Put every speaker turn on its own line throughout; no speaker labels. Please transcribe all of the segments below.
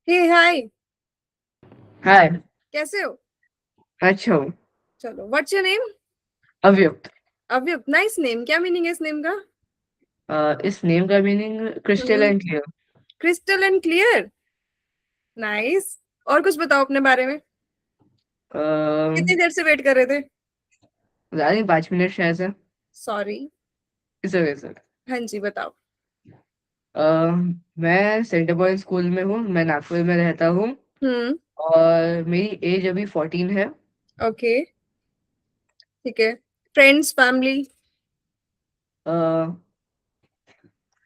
हे हाय।
हाय।
कैसे हो?
अच्छा हूँ।
चलो, what's your name?
Avyukt.
Avyukt, nice name. क्या मीनिंग है इस नेम का?
इस नेम का meaning crystal and clear.
Crystal and clear. Nice. और कुछ बताओ अपने बारे में। कितनी देर से वेट कर रहे थे?
ज़्यादा नहीं, 5 मिनट शायद से।
सॉरी।
इस वजह से।
हाँ जी, बताओ।
मैं सेंटर पॉइंट स्कूल में हूँ, मैं नागपुर में रहता हूँ।
हम्म।
और मेरी एज अभी 14 है।
ओके। ठीक है। Friends, family?
uh,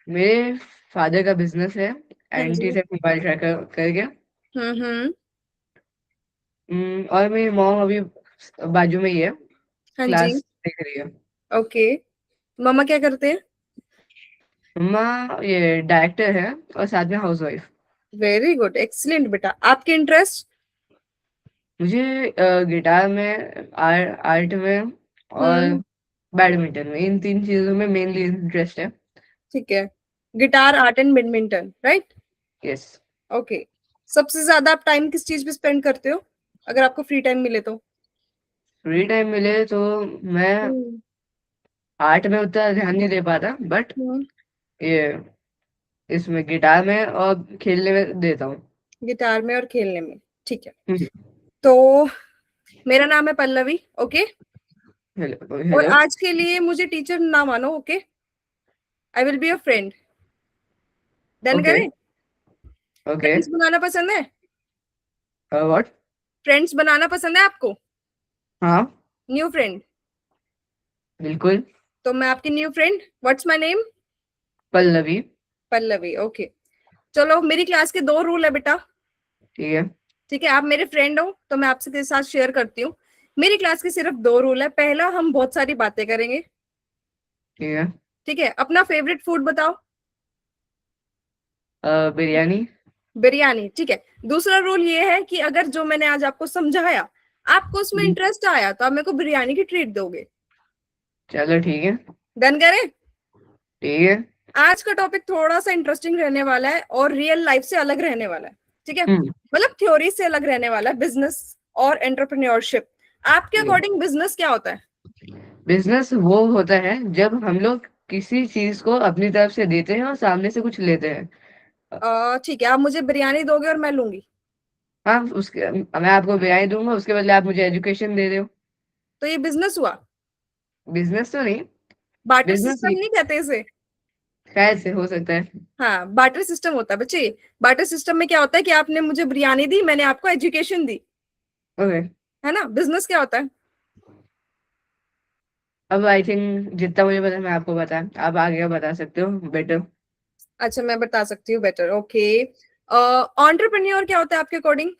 मेरे फादर का बिजनेस है,
हाँ
एंटी
जी।
थेफ्ट मोबाइल ट्रैकर करके।
हम्म।
और मेरी मॉम अभी बाजू में ही है,
हाँ जी।
क्लास देख रही है।
ओके। मम्मा क्या करते हैं?
मम्मा ये डायरेक्टर है और साथ में house wife.
Very good, excellent बेटा। आपके इंटरेस्ट?
मुझे गिटार में, आर्ट में और
हम्म।
बैडमिंटन में, इन 3 चीजों में मेनली इंटरेस्ट है।
ठीक है। Guitar, art and badminton, right?
Yes.
Okay. सबसे ज्यादा आप टाइम किस चीज पे स्पेंड करते हो, अगर आपको फ्री टाइम मिले तो?
फ्री टाइम मिले तो मैं
हम्म।
आर्ट में उतना ध्यान नहीं दे पाता, बट
हम्म।
ये इसमें गिटार में और खेलने में देता हूँ।
गिटार में और खेलने में। ठीक है।
हम्म।
तो मेरा नाम है पल्लवी। ओके।
हेलो
और
हेलो।
आज के लिए मुझे टीचर ना मानो। Okay. I will be your friend. Done
okay.
करें?
ओके।
फ्रेंड्स बनाना पसंद है?
व्हाट?
फ्रेंड्स बनाना पसंद है आपको?
हाँ,
न्यू फ्रेंड?
बिल्कुल।
तो मैं आपकी new friend. What's my name?
Pallavi.
Pallavi. Okay. चलो, मेरी क्लास के दो रूल है बेटा।
ठीक है।
ठीक है, आप मेरे फ्रेंड हो तो मैं आपसे के साथ शेयर करती हूँ। मेरी क्लास के सिर्फ दो रूल है। पहला, हम बहुत सारी बातें करेंगे।
ठीक है।
ठीक है। अपना फेवरेट फूड बताओ।
बिरयानी।
बिरयानी। ठीक है। दूसरा रूल ये है कि अगर जो मैंने आज आपको समझाया, आपको उसमें
हम्म,
इंटरेस्ट आया, तो आप मेरे को बिरयानी की ट्रीट दोगे।
चलो ठीक है।
डन करें?
ठीक है।
आज का टॉपिक थोड़ा सा इंटरेस्टिंग रहने वाला है और रियल लाइफ से अलग रहने वाला है। ठीक है,
हम्म।
मतलब थ्योरी से अलग रहने वाला है। बिजनेस और एंटरप्रेन्योरशिप। आपके अकॉर्डिंग बिजनेस क्या होता है?
बिजनेस वो होता है जब हम लोग किसी चीज को अपनी तरफ से देते हैं और सामने से कुछ लेते हैं।
ठीक है, आप मुझे बिरयानी दोगे और मैं लूंगी।
हाँ, उसके मैं आपको बिरयानी दूंगा, उसके बदले आप मुझे एजुकेशन दे रहे हो।
तो ये बिजनेस हुआ।
बिजनेस तो नहीं।
बार्टर
बिजनेस
सिस्टम नहीं कहते इसे?
शायद से हो सकता है।
हाँ, बार्टर सिस्टम होता है बच्चे। बार्टर सिस्टम में क्या होता है कि आपने मुझे बिरयानी दी, मैंने आपको एजुकेशन दी।
ओके।
है ना? बिजनेस क्या होता है?
अब आई थिंक जितना मुझे पता है मैं आपको बता, आप आगे बता सकते हो बेटर।
अच्छा, मैं बता सकती हूँ बेटर। ओके। ऑन्टरप्रेन्योर क्या होता है आपके अकॉर्डिंग?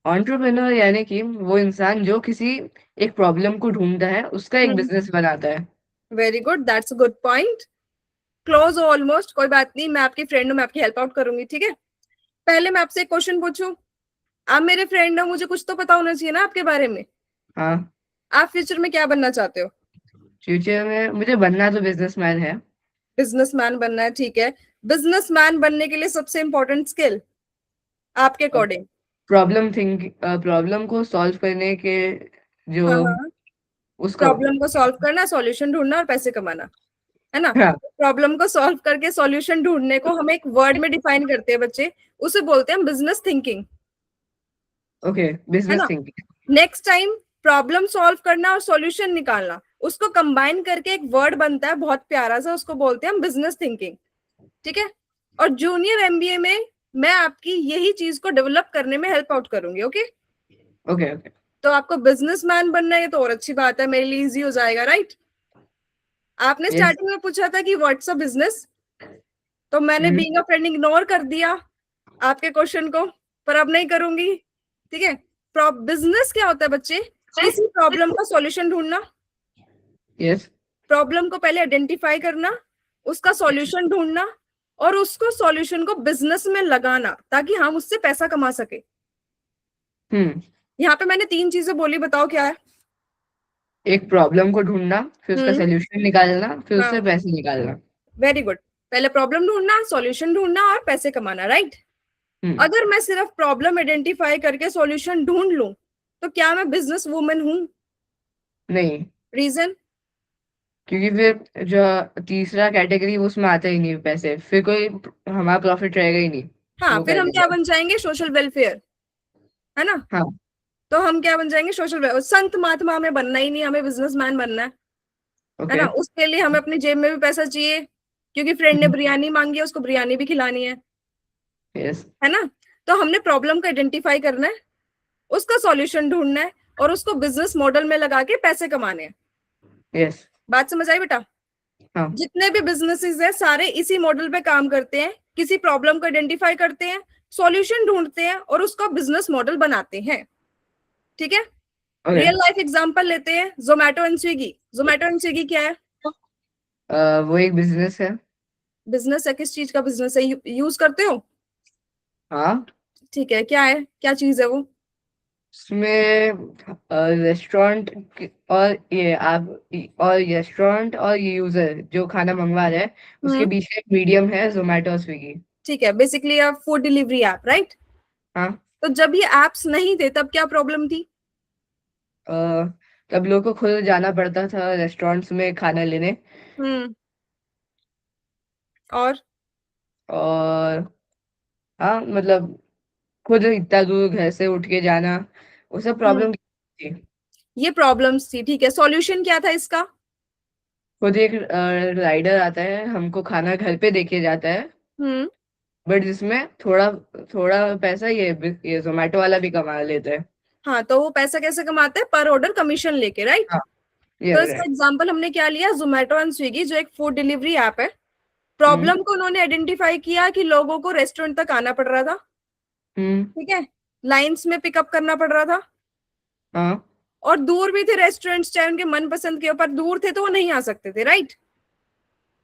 एंटरप्रेन्योर यानी कि वो इंसान जो किसी एक प्रॉब्लम को ढूंढता है, उसका एक
हम्म।
बिजनेस बनाता है।
Very good, that's a good point. Close हो ऑलमोस्ट। कोई बात नहीं, मैं आपकी फ्रेंड हूँ, मैं आपकी हेल्प आउट करूंगी। ठीक है। पहले मैं आपसे एक क्वेश्चन पूछूं। आप मेरे फ्रेंड हो, मुझे कुछ तो पता होना चाहिए ना आपके बारे में।
हाँ।
आप फ्यूचर में क्या बनना चाहते हो?
फ्यूचर में मुझे बनना तो बिजनेसमैन है।
बिजनेसमैन बनना है। ठीक है। बिजनेसमैन बनने के लिए सबसे इंपॉर्टेंट स्किल आपके अकॉर्डिंग?
प्रॉब्लम को सॉल्व करने के जो
हाँ हाँ।
उसको।
प्रॉब्लम को सॉल्व करना, सॉल्यूशन ढूंढना और पैसे कमाना। है ना?
हाँ।
प्रॉब्लम को सॉल्व करके सॉल्यूशन ढूंढने को हम एक वर्ड में डिफाइन करते हैं बच्चे। उसे बोलते हैं बिजनेस थिंकिंग।
ओके,
है
बिजनेस
ना?
Thinking.
Next time, problem solve करना और सॉल्यूशन निकालना, उसको कंबाइन करके एक वर्ड बनता है बहुत प्यारा सा, उसको बोलते हैं हम बिजनेस थिंकिंग। ठीक है। और जूनियर एमबीए में मैं आपकी यही चीज को डेवलप करने में हेल्प आउट करूंगी। ओके।
Okay okay.
तो आपको बिजनेसमैन बनना है तो और अच्छी बात है, मेरे लिए इजी हो जाएगा, राइट? आपने
यस।
स्टार्टिंग में पूछा था कि व्हाट्स अ बिजनेस, तो मैंने बीइंग अ फ्रेंड इग्नोर कर दिया आपके क्वेश्चन को, पर अब नहीं करूंगी। ठीक है। बिजनेस क्या होता है बच्चे? किसी प्रॉब्लम का सॉल्यूशन ढूंढना।
यस।
प्रॉब्लम को पहले आइडेंटिफाई करना, उसका सॉल्यूशन ढूंढना, और उसको सॉल्यूशन को बिजनेस में लगाना ताकि हम उससे पैसा कमा सके।
हम्म।
यहाँ पे मैंने तीन चीजें बोली, बताओ क्या है?
एक प्रॉब्लम को ढूंढना, फिर उसका
हम्म।
सोल्यूशन निकालना, फिर उससे
हाँ।
पैसे निकालना।
Very good. पहले प्रॉब्लम ढूंढना, सॉल्यूशन ढूंढना और पैसे कमाना, राइट? अगर मैं सिर्फ प्रॉब्लम आइडेंटिफाई करके सॉल्यूशन ढूंढ लूं तो क्या मैं बिजनेस वुमन हूं?
नहीं,
रीजन?
क्योंकि फिर जो तीसरा कैटेगरी उसमें आता ही नहीं पैसे, फिर कोई हमारा प्रॉफिट रहेगा ही नहीं
हाँ,
वो
फिर हम क्या
कैटेगरी।
बन जाएंगे? सोशल वेलफेयर, है ना?
हाँ।
तो हम क्या बन जाएंगे? Social welfare. संत महात्मा हमें बनना ही नहीं, हमें बिजनेसमैन बनना है
ओके।
ना? उसके लिए हमें अपनी जेब में भी पैसा चाहिए, क्योंकि फ्रेंड ने बिरयानी मांगी है, उसको बिरयानी भी खिलानी
यस।
है ना? तो हमने प्रॉब्लम को आइडेंटिफाई करना है, उसका सॉल्यूशन ढूंढना है, और उसको बिजनेस मॉडल में लगा के पैसे कमाने हैं।
यस।
बात समझ आई बेटा?
हाँ।
जितने भी बिजनेसेस हैं सारे इसी मॉडल पे काम करते हैं, किसी प्रॉब्लम को आइडेंटिफाई करते हैं, सॉल्यूशन ढूंढते हैं, और उसका बिजनेस मॉडल बनाते हैं। ठीक है?
ओके।
रियल लाइफ एग्जांपल लेते हैं, Zomato and Swiggy. Zomato and Swiggy क्या है?
वो एक बिजनेस है।
बिजनेस है। किस चीज का बिजनेस है? यूज करते हो?
हाँ।
ठीक है, क्या है, क्या चीज है वो?
उसमें रेस्टोरेंट और ये आप और रेस्टोरेंट और ये यूजर जो खाना मंगवा रहे हैं उसके
हम्म।
बीच में एक मीडियम है, जोमेटो और स्विगी।
ठीक है, बेसिकली अ फूड डिलीवरी ऐप, राइट?
हाँ।
तो जब ये एप्स नहीं थे तब क्या प्रॉब्लम थी?
अ, तब लोग को खुद जाना पड़ता था रेस्टोरेंट्स में खाना लेने।
हम्म। और
और हाँ मतलब खुद इतना दूर घर से उठ के जाना, वो सब
हम्म,
प्रॉब्लम थी।
ये प्रॉब्लम्स थी। ठीक है, सॉल्यूशन क्या था इसका?
खुद एक राइडर आता है, हमको खाना घर पे देके जाता है,
हम्म।
बट जिसमें थोड़ा थोड़ा पैसा ये जोमेटो वाला भी कमा लेता है।
हाँ, तो वो पैसा कैसे कमाते हैं? पर ऑर्डर कमीशन लेके, राइट?
हाँ। ये
तो इसका
राइट।
एग्जांपल हमने क्या लिया? जोमेटो एंड स्विगी, जो एक फूड डिलीवरी ऐप है।
हम्म।
प्रॉब्लम को उन्होंने आइडेंटिफाई किया कि लोगों को रेस्टोरेंट तक आना पड़ रहा था।
हम्म।
ठीक है, लाइंस में पिकअप करना पड़ रहा था,
हाँ।
और दूर भी थे रेस्टोरेंट्स, चाहे उनके मनपसंद के, ऊपर दूर थे तो वो नहीं आ सकते थे, राइट?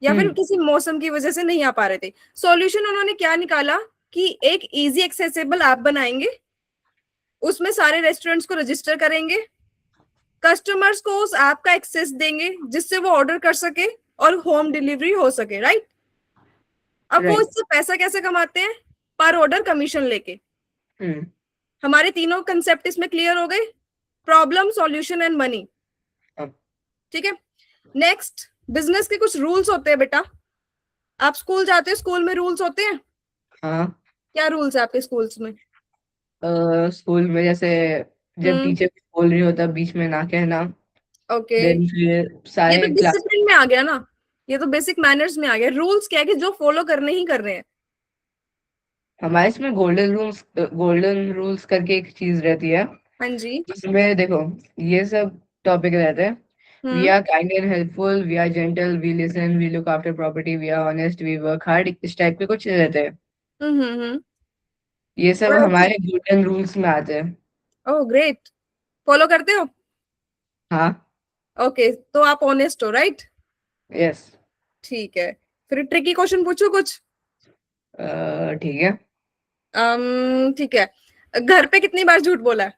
या फिर
हम्म।
किसी मौसम की वजह से नहीं आ पा रहे थे। सॉल्यूशन उन्होंने क्या निकाला कि एक इजी एक्सेसिबल ऐप बनाएंगे, उसमें सारे रेस्टोरेंट्स को रजिस्टर करेंगे, कस्टमर्स को उस ऐप का एक्सेस देंगे जिससे वो ऑर्डर कर सके और होम डिलीवरी हो सके, राइट? अब वो
राइट।
इससे पैसा कैसे कमाते हैं? पर ऑर्डर कमीशन लेके।
हम्म।
हमारे तीनों कंसेप्ट इसमें क्लियर हो गए? Problem, solution and money.
हाँ।
ठीक है, नेक्स्ट, बिजनेस के कुछ रूल्स होते हैं बेटा। आप स्कूल जाते हो, स्कूल में रूल्स होते हैं।
हाँ।
क्या रूल्स है आपके स्कूल्स में?
स्कूल में जैसे जब
हम्म।
टीचर बोल रही होता बीच में ना कहना।
ओके,
देन फिर
ये तो
सारे क्लास।
डिसिप्लिन में आ गया ना, ये तो बेसिक मैनर्स में आ गया। रूल्स क्या है कि जो फॉलो करने ही कर रहे हैं।
हमारे इसमें गोल्डन रूल्स करके एक चीज रहती है।
हाँ जी।
उसमें देखो ये सब टॉपिक रहते हैं। We
hmm.
Are kind and helpful, we are gentle, we listen, we look after property, we are honest, we work hard, इस टाइप के कुछ रहते हैं।
हम्म।
ये सब
और
हमारे गोल्डन रूल्स में आते हैं।
ओह ग्रेट, फॉलो करते हो?
हाँ।
ओके, तो आप ऑनेस्ट हो, राइट?
यस।
ठीक है, फिर ट्रिकी क्वेश्चन पूछो कुछ।
ठीक है।
ठीक है, घर पे कितनी बार झूठ बोला है?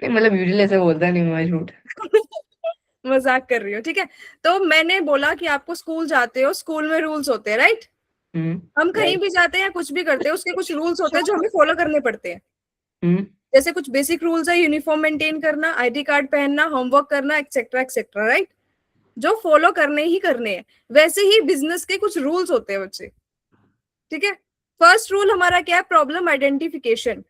नहीं मतलब यूजुअली ऐसे बोलता नहीं मैं झूठ।
मजाक कर रही हो, ठीक है। तो मैंने बोला कि आपको स्कूल जाते हो, स्कूल में रूल्स होते हैं, राइट? हम कहीं
राइट।
भी जाते हैं या कुछ भी करते हैं, उसके कुछ रूल्स होते हैं जो हमें फॉलो करने पड़ते हैं।
हम्म।
जैसे कुछ बेसिक रूल्स है, यूनिफॉर्म मेंटेन करना, आईडी कार्ड पहनना, होमवर्क करना, एक्सेट्रा एक्सेट्रा, राइट? जो फॉलो करने ही करने हैं। वैसे ही बिजनेस के कुछ रूल्स होते हैं बच्चे। ठीक है, फर्स्ट रूल हमारा क्या है? Problem identification.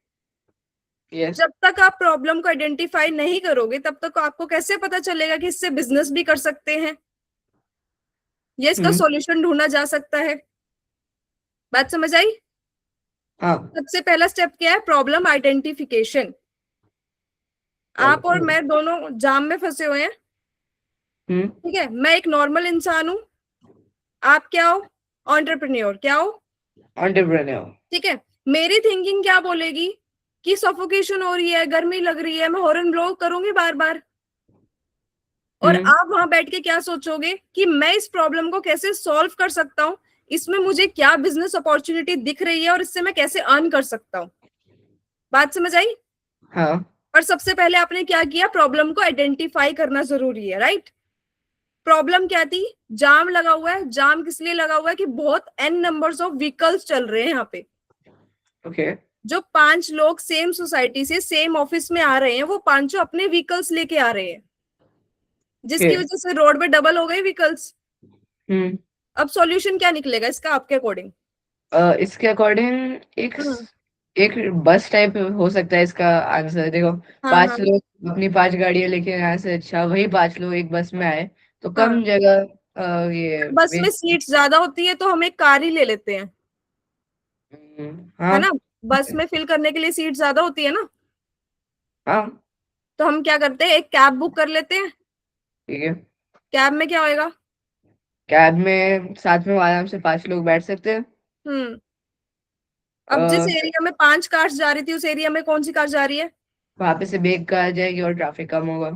यस।
जब तक आप प्रॉब्लम को आइडेंटिफाई नहीं करोगे तब तक आपको कैसे पता चलेगा कि इससे बिजनेस भी कर सकते हैं या इसका
हम्म।
सॉल्यूशन ढूंढा जा सकता है? बात समझ आई?
हाँ।
सबसे पहला स्टेप क्या है? Problem identification. आप और
हम्म।
मैं दोनों जाम में फंसे हुए हैं। ठीक है, मैं एक नॉर्मल इंसान हूं, आप क्या हो? एंटरप्रेन्योर। क्या हो?
एंटरप्रेन्योर।
ठीक है, मेरी थिंकिंग क्या बोलेगी कि सफोकेशन हो रही है, गर्मी लग रही है, मैं हॉर्न ब्लो करूंगी बार बार। और
हम्म।
आप वहां बैठ के क्या सोचोगे कि मैं इस प्रॉब्लम को कैसे सॉल्व कर सकता हूँ, इसमें मुझे क्या बिजनेस अपॉर्चुनिटी दिख रही है और इससे मैं कैसे अर्न कर सकता हूँ। बात समझ आई?
हाँ।
और सबसे पहले आपने क्या किया? प्रॉब्लम को आइडेंटिफाई करना जरूरी है, राइट? प्रॉब्लम क्या थी? जाम लगा हुआ है। जाम किस लिए लगा हुआ है? कि बहुत एन नंबर्स ऑफ व्हीकल्स चल रहे हैं यहाँ पे।
ओके।
जो 5 लोग सेम सोसाइटी से सेम ऑफिस में आ रहे हैं, वो पांचों अपने व्हीकल्स लेके आ रहे हैं,
ओके।
जिसकी वजह से रोड पे डबल हो गए व्हीकल्स।
हम्म।
अब सॉल्यूशन क्या निकलेगा इसका आपके अकॉर्डिंग?
इसके अकॉर्डिंग एक
हम्म।
एक बस टाइप हो सकता है इसका आंसर। देखो,
हाँ हाँ
5 लोग अपनी 5 गाड़ियां लेके यहाँ से, अच्छा वही 5 लोग एक बस में आए तो
हाँ।
कम जगह ये
बस में
वेस्ट।
सीट्स ज्यादा होती है तो हम एक कार ही ले लेते हैं, है
हाँ।
ना? बस में फिल करने के लिए सीट ज्यादा होती है ना,
हाँ।
तो हम क्या करते हैं, एक कैब बुक कर लेते हैं।
ठीक है।
कैब में क्या होएगा?
कैब में साथ में आराम से 5 लोग बैठ सकते हैं।
हम्म। अब जिस
वहां
एरिया में 5 कार्स जा रही थी, उस एरिया में कौन सी कार जा रही है?
पे से बेग कार आ जाएगी और ट्रैफिक कम होगा।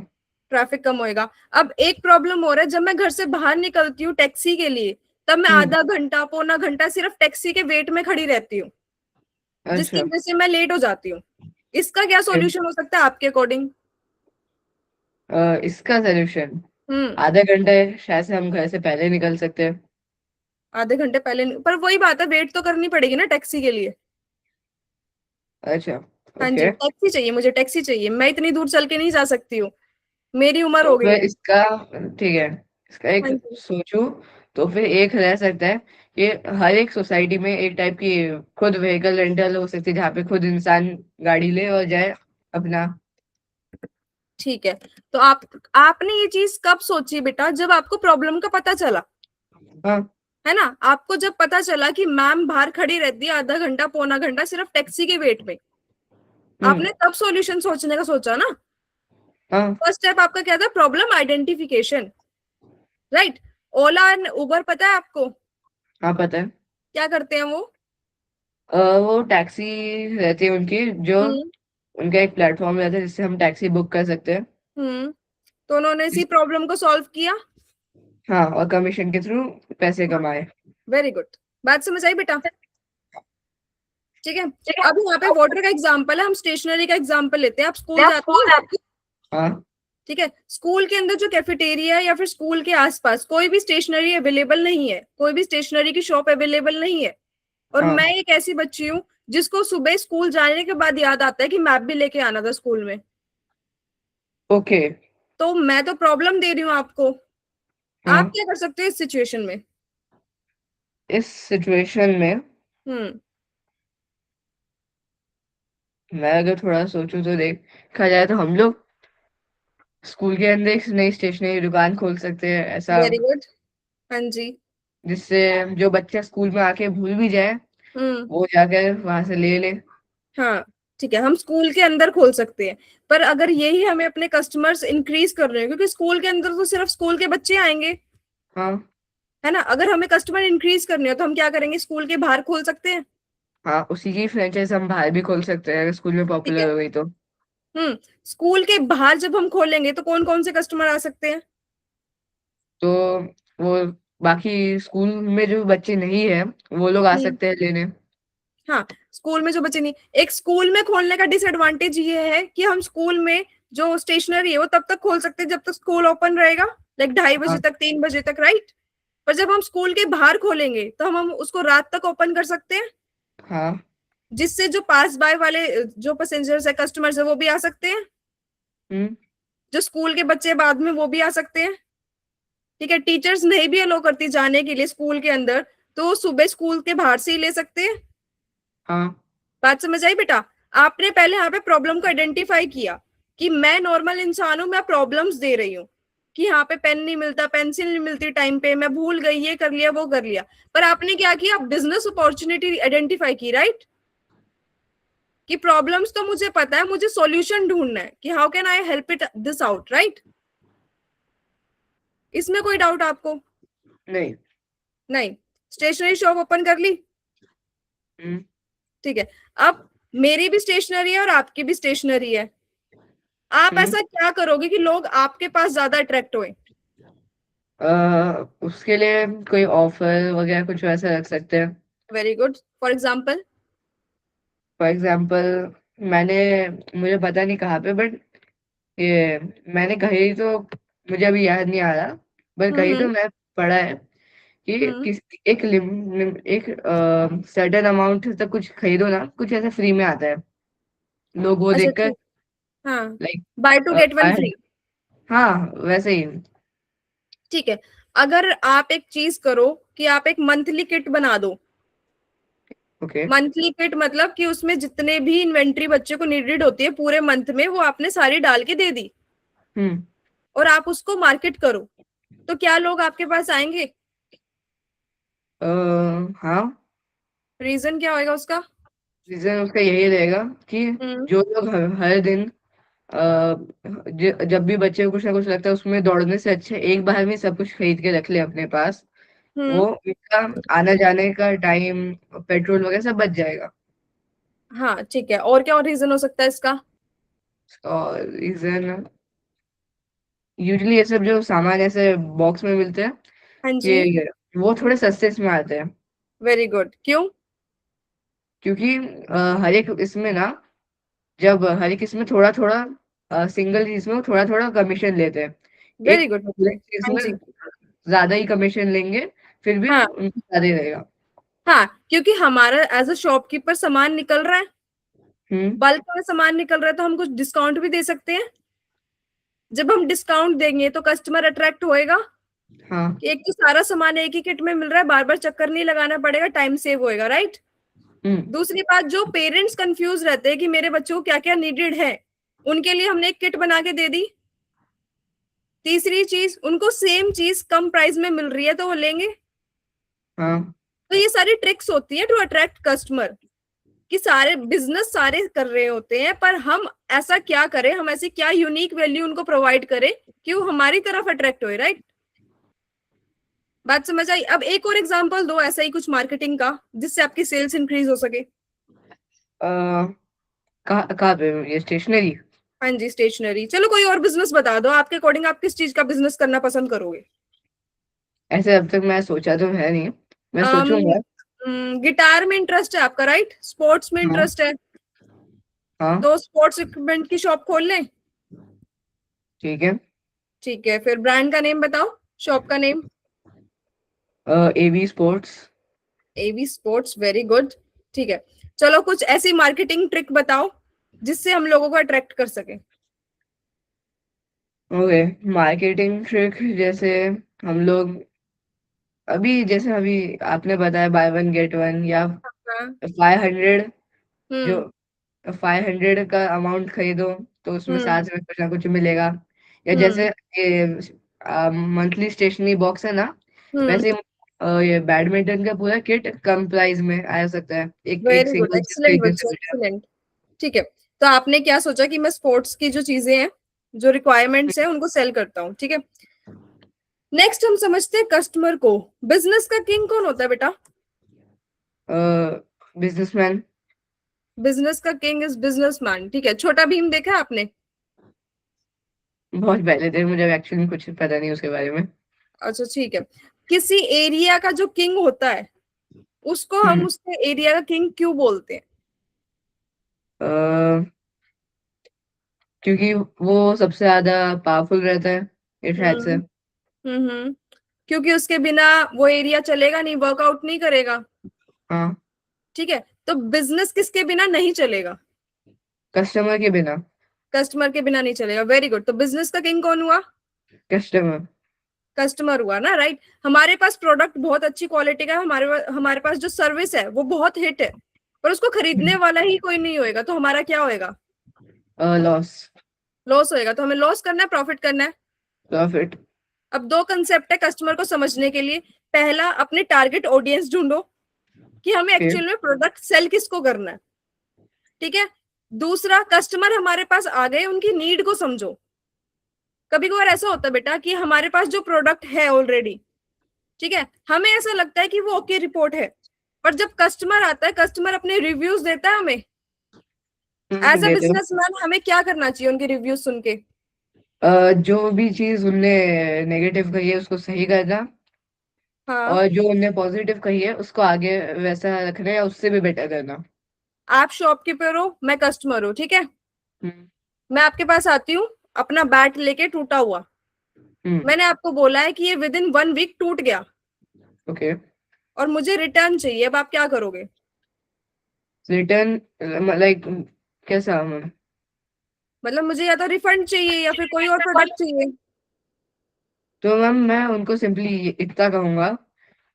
ट्रैफिक कम होएगा। अब एक प्रॉब्लम हो रहा है, जब मैं घर से बाहर निकलती हूँ टैक्सी के लिए, तब मैं
हम्म।
आधा घंटा पौना घंटा सिर्फ टैक्सी के वेट में खड़ी रहती हूँ, जिसकी
अच्छा।
वजह से मैं लेट हो जाती हूँ। इसका क्या सॉल्यूशन हो सकता है आपके अकॉर्डिंग?
इसका सोल्यूशन
हम्म।
आधा घंटा है, शायद से हम घर से पहले निकल सकते हैं।
आधे घंटे पहले पर वही बात है, वेट तो करनी पड़ेगी ना टैक्सी के लिए।
अच्छा।
हाँ जी,
ओके।
टैक्सी चाहिए, मुझे टैक्सी चाहिए, मैं इतनी दूर चल के नहीं जा सकती हूँ, मेरी उम्र
तो
हो गई
फिर
है।
इसका, ठीक है, इसका एक
हाँ जी।
सोचूं तो फिर एक रह सकता है कि हर एक सोसाइटी में एक टाइप की खुद व्हीकल रेंटल हो सकती है, जहाँ पे खुद इंसान गाड़ी ले और जाए अपना।
ठीक है। तो आपने ये चीज कब सोची बेटा? जब आपको प्रॉब्लम का पता चला,
हाँ।
है ना? आपको जब पता चला कि मैम बाहर खड़ी रहती है आधा घंटा पौना घंटा सिर्फ टैक्सी के वेट में,
हम्म।
आपने तब सॉल्यूशन सोचने का सोचा ना।
हाँ।
फर्स्ट स्टेप आपका क्या था? Problem identification, right? Ola and Uber पता है आपको
हाँ, पता है।
क्या करते हैं वो?
वो टैक्सी रहती है उनकी, जो
हम्म।
उनका एक प्लेटफॉर्म रहता है जिससे हम टैक्सी बुक कर सकते हैं।
हम्म। तो उन्होंने इसी
जिस
प्रॉब्लम को सॉल्व किया।
हाँ, और कमीशन के थ्रू पैसे कमाए।
Very good. बात समझ आई बेटा? ठीक है। अब यहाँ पे वाटर का एग्जाम्पल है, हम स्टेशनरी का एग्जाम्पल लेते हैं। आप स्कूल जाते हो,
हाँ।
ठीक है? स्कूल के अंदर जो कैफेटेरिया या फिर स्कूल के आसपास कोई भी स्टेशनरी अवेलेबल नहीं है, कोई भी स्टेशनरी की शॉप अवेलेबल नहीं है, और
हाँ।
मैं एक ऐसी बच्ची हूँ जिसको सुबह स्कूल जाने के बाद याद आता है कि मैप भी लेके आना था स्कूल में,
ओके।
तो मैं तो प्रॉब्लम दे रही हूँ आपको। आप
हाँ।
क्या कर सकते हो इस सिचुएशन में?
इस सिचुएशन में
हम्म।
मैं अगर थोड़ा सोचूं तो देखा जाए तो हम लोग स्कूल के अंदर एक नई स्टेशनरी दुकान खोल सकते हैं, ऐसा
वेरी गुड। हाँ जी।
जिससे जो बच्चा स्कूल में आके भूल भी जाए,
हम्म।
वो जाकर वहां से ले ले।
हाँ, ठीक है, हम स्कूल के अंदर खोल सकते हैं। पर अगर यही हमें अपने कस्टमर्स इंक्रीज कर रहे हैं, क्योंकि स्कूल के अंदर तो सिर्फ स्कूल के बच्चे आएंगे,
हाँ।
है ना? अगर हमें कस्टमर इंक्रीज करने हो तो हम क्या करेंगे? स्कूल के बाहर खोल सकते हैं।
हाँ, उसी की फ्रेंचाइज हम बाहर भी खोल सकते हैं अगर स्कूल में
ठीक है।
पॉपुलर हो गई तो।
स्कूल के बाहर जब हम खोलेंगे तो कौन कौन से कस्टमर आ सकते हैं?
तो वो बाकी स्कूल में जो बच्चे नहीं है वो लोग आ
हम्म।
सकते हैं लेने।
हाँ, स्कूल में जो बच्चे नहीं, एक स्कूल में खोलने का डिसएडवांटेज ये है कि हम स्कूल में जो स्टेशनरी है वो तब तक खोल सकते हैं जब तक स्कूल ओपन रहेगा, लाइक 2:30 बजे
हाँ।
तक, 3 बजे तक, राइट? पर जब हम स्कूल के बाहर खोलेंगे तो हम उसको रात तक ओपन कर सकते हैं,
हाँ।
जिससे जो पास बाय वाले जो पैसेंजर्स है, कस्टमर्स है, वो भी आ सकते हैं,
हम्म।
जो स्कूल के बच्चे बाद में वो भी आ सकते हैं। ठीक है, टीचर्स नहीं भी अलो करती जाने के लिए स्कूल के अंदर, तो सुबह स्कूल के बाहर से ही ले सकते हैं।
हाँ।
बात समझ आई बेटा? आपने पहले यहाँ पे प्रॉब्लम को आइडेंटिफाई किया कि मैं नॉर्मल इंसान हूं, मैं प्रॉब्लम्स दे रही हूँ कि यहाँ पे पेन नहीं मिलता, पेंसिल नहीं मिलती टाइम पे, मैं भूल गई, ये कर लिया वो कर लिया। पर आपने क्या किया? बिजनेस अपॉर्चुनिटी आइडेंटिफाई की, राइट? कि प्रॉब्लम्स तो मुझे पता है, मुझे सॉल्यूशन ढूंढना है कि how can I help it this out, right? इसमें कोई डाउट आपको?
नहीं।
नहीं। स्टेशनरी शॉप ओपन कर ली,
हम्म।
ठीक है। अब मेरी भी स्टेशनरी है और आपकी भी स्टेशनरी है, आप
हम्म।
ऐसा क्या करोगे कि लोग आपके पास ज्यादा अट्रैक्ट होए?
उसके लिए कोई ऑफर वगैरह कुछ वैसा रख सकते हैं।
Very good. For example?
For example, मैंने मुझे पता नहीं कहाँ पे, बट ये मैंने कही तो मुझे अभी याद नहीं आ रहा। पर कहीं तो
हम्म
मैं पढ़ा है कि
हम्म
एक सर्टेन अमाउंट तक कुछ खरीदो ना, कुछ ऐसा फ्री में आता है, लोग वो
अच्छा
देखकर
ठीक। हाँ,
like
buy two get one free.
हाँ वैसे ही।
ठीक है, अगर आप एक चीज करो कि आप एक मंथली किट बना दो।
ओके।
मंथली किट मतलब कि उसमें जितने भी इन्वेंट्री बच्चे को नीडेड होती है पूरे मंथ में, वो आपने सारी डाल के दे दी,
हम्म।
और आप उसको मार्केट करो, तो क्या लोग आपके पास आएंगे?
हाँ।
रीजन क्या होएगा उसका?
रीजन उसका यही रहेगा कि
हम्म
जो लोग हर दिन जब भी बच्चे को कुछ ना कुछ लगता है, उसमें दौड़ने से अच्छा एक बार में सब कुछ खरीद के रख ले अपने पास, वो
हम्म।
उनका आने जाने का टाइम, पेट्रोल वगैरह सब बच जाएगा।
हाँ ठीक है, और क्या और रीजन हो सकता है इसका?
और रीजन यूजली ये सब जो सामान ऐसे बॉक्स में मिलते हैं,
हाँ जी।
ये वो थोड़े सस्ते इसमें आते हैं।
वेरी गुड, क्यों?
क्योंकि हर एक इसमें ना, जब हर एक इसमें थोड़ा थोड़ा सिंगल चीज में वो थोड़ा थोड़ा कमीशन लेते हैं।
वेरी
एक
गुड
पूरे
बच्चे,
चीज
हाँ
में
जी।
ज्यादा ही कमीशन लेंगे, फिर भी
हाँ
उनको ज्यादा ही रहेगा।
हाँ, क्योंकि हमारा एज अ शॉपकीपर सामान निकल रहा है,
हम्म।
बल्क में सामान निकल रहा है, तो हम कुछ डिस्काउंट भी दे सकते हैं। जब हम डिस्काउंट देंगे तो कस्टमर अट्रैक्ट होएगा,
हाँ।
कि एक तो सारा सामान एक ही किट में मिल रहा है, बार बार चक्कर नहीं लगाना पड़ेगा, टाइम सेव होएगा, राइट?
हम्म।
दूसरी बात, जो पेरेंट्स कंफ्यूज रहते हैं कि मेरे बच्चों को क्या क्या नीडेड है, उनके लिए हमने एक किट बना के दे दी। तीसरी चीज, उनको सेम चीज कम प्राइस में मिल रही है तो वो लेंगे।
हाँ।
तो ये सारी ट्रिक्स होती है टू अट्रैक्ट कस्टमर, कि सारे बिजनेस सारे कर रहे होते हैं, पर हम ऐसा क्या करें, हम ऐसी क्या यूनिक वैल्यू उनको प्रोवाइड करें कि वो हमारी तरफ अट्रैक्ट हो, राइट? बात समझ आई? अब एक और एग्जांपल दो ऐसा ही कुछ मार्केटिंग का, जिससे आपकी सेल्स इंक्रीज हो सके।
कहाँ पे ये स्टेशनरी?
हाँ जी, स्टेशनरी। चलो कोई और बिजनेस बता दो, आपके अकॉर्डिंग आप किस चीज का बिजनेस करना पसंद करोगे?
ऐसे अब तक मैं सोचा तो है नहीं, मैं
um,
सोचूंगा।
गिटार में इंटरेस्ट है आपका, राइट? स्पोर्ट्स में
हाँ।
इंटरेस्ट है,
हाँ।
तो स्पोर्ट्स इक्विपमेंट की शॉप खोल लें।
ठीक है।
ठीक है, फिर ब्रांड का नेम बताओ, शॉप का नेम।
एवी स्पोर्ट्स।
एवी स्पोर्ट्स, वेरी गुड। ठीक है, चलो कुछ ऐसी मार्केटिंग ट्रिक बताओ जिससे हम लोगों को अट्रैक्ट कर सके।
ओके। मार्केटिंग ट्रिक जैसे हम लोग अभी आपने बताया बाय वन गेट वन, या
हाँ।
500, जो
हम्म
500 का अमाउंट खरीदो तो उसमें
हम्म
साथ में कुछ ना कुछ मिलेगा। या जैसे
हम्म
ये मंथली स्टेशनरी बॉक्स है ना,
हम्म।
वैसे ये बैडमिंटन का पूरा किट कम प्राइस में आ सकता है, एक एक
वेरी गुड,
सिंगल चीज
एक्सीलेंट
खरीदने से
बच्चे,
बेटर।
एक्सीलेंट। ठीक है, तो आपने क्या सोचा कि मैं स्पोर्ट्स की जो चीजें हैं, जो रिक्वायरमेंट्स हैं, उनको सेल करता हूँ, ठीक है। नेक्स्ट हम समझते हैं कस्टमर को। बिजनेस का किंग कौन होता है बेटा?
बिजनेसमैन।
बिजनेस का किंग इज बिजनेसमैन, ठीक है। छोटा भीम देखा है आपने?
बहुत पहले थे, मुझे एक्चुअली कुछ पता नहीं उसके बारे में।
अच्छा ठीक है, किसी एरिया का जो किंग होता है, उसको हम
हम्म।
उसके एरिया का किंग क्यों बोलते हैं?
अ, क्योंकि वो सबसे ज्यादा पावरफुल रहता है, इस शायद से।
हम्म हम्म। क्योंकि उसके बिना वो एरिया चलेगा नहीं, वर्कआउट नहीं करेगा।
हाँ।
ठीक है, तो बिजनेस किसके बिना नहीं चलेगा?
कस्टमर के बिना।
कस्टमर के बिना नहीं चलेगा, वेरी गुड। तो बिजनेस का किंग कौन हुआ?
कस्टमर।
कस्टमर हुआ ना, राइट? हमारे पास प्रोडक्ट बहुत अच्छी क्वालिटी का है, हमारे पास जो सर्विस है वो बहुत हिट है, पर उसको खरीदने वाला ही कोई नहीं होएगा, तो हमारा क्या होएगा?
लॉस।
लॉस होएगा। तो हमें लॉस करना है, प्रॉफिट करना है?
प्रॉफिट।
अब दो कंसेप्ट है कस्टमर को समझने के लिए। पहला, अपने टारगेट ऑडियंस ढूंढो, कि हमें
फिर
एक्चुअल में प्रोडक्ट सेल किसको करना है, ठीक है। दूसरा, कस्टमर हमारे पास आ गए, उनकी नीड को समझो। कभी कभार ऐसा होता है बेटा कि हमारे पास जो प्रोडक्ट है ऑलरेडी, ठीक है, हमें ऐसा लगता है कि वो ओके रिपोर्ट है, पर जब कस्टमर आता है, कस्टमर अपने रिव्यूज देता है हमें, एज अ
देते हो।
बिजनेसमैन हमें क्या करना चाहिए उनके रिव्यूज सुन के?
जो भी चीज उनने नेगेटिव कही है उसको सही करना,
हाँ,
और जो उनने पॉजिटिव कही है उसको आगे वैसा रखना या उससे भी बेटर करना।
आप शॉपकीपर हो, मैं कस्टमर हूँ, ठीक है।
हम्म।
मैं आपके पास आती हूँ, अपना बैट लेके टूटा हुआ,
हम्म।
मैंने आपको बोला है कि ये विद इन 1 वीक टूट गया
ओके।
और मुझे रिटर्न चाहिए, अब आप क्या करोगे?
रिटर्न लाइक कैसा मैम?
मतलब मुझे या तो रिफंड चाहिए या फिर कोई और प्रोडक्ट चाहिए।
तो मैम मैं उनको सिंपली इतना कहूंगा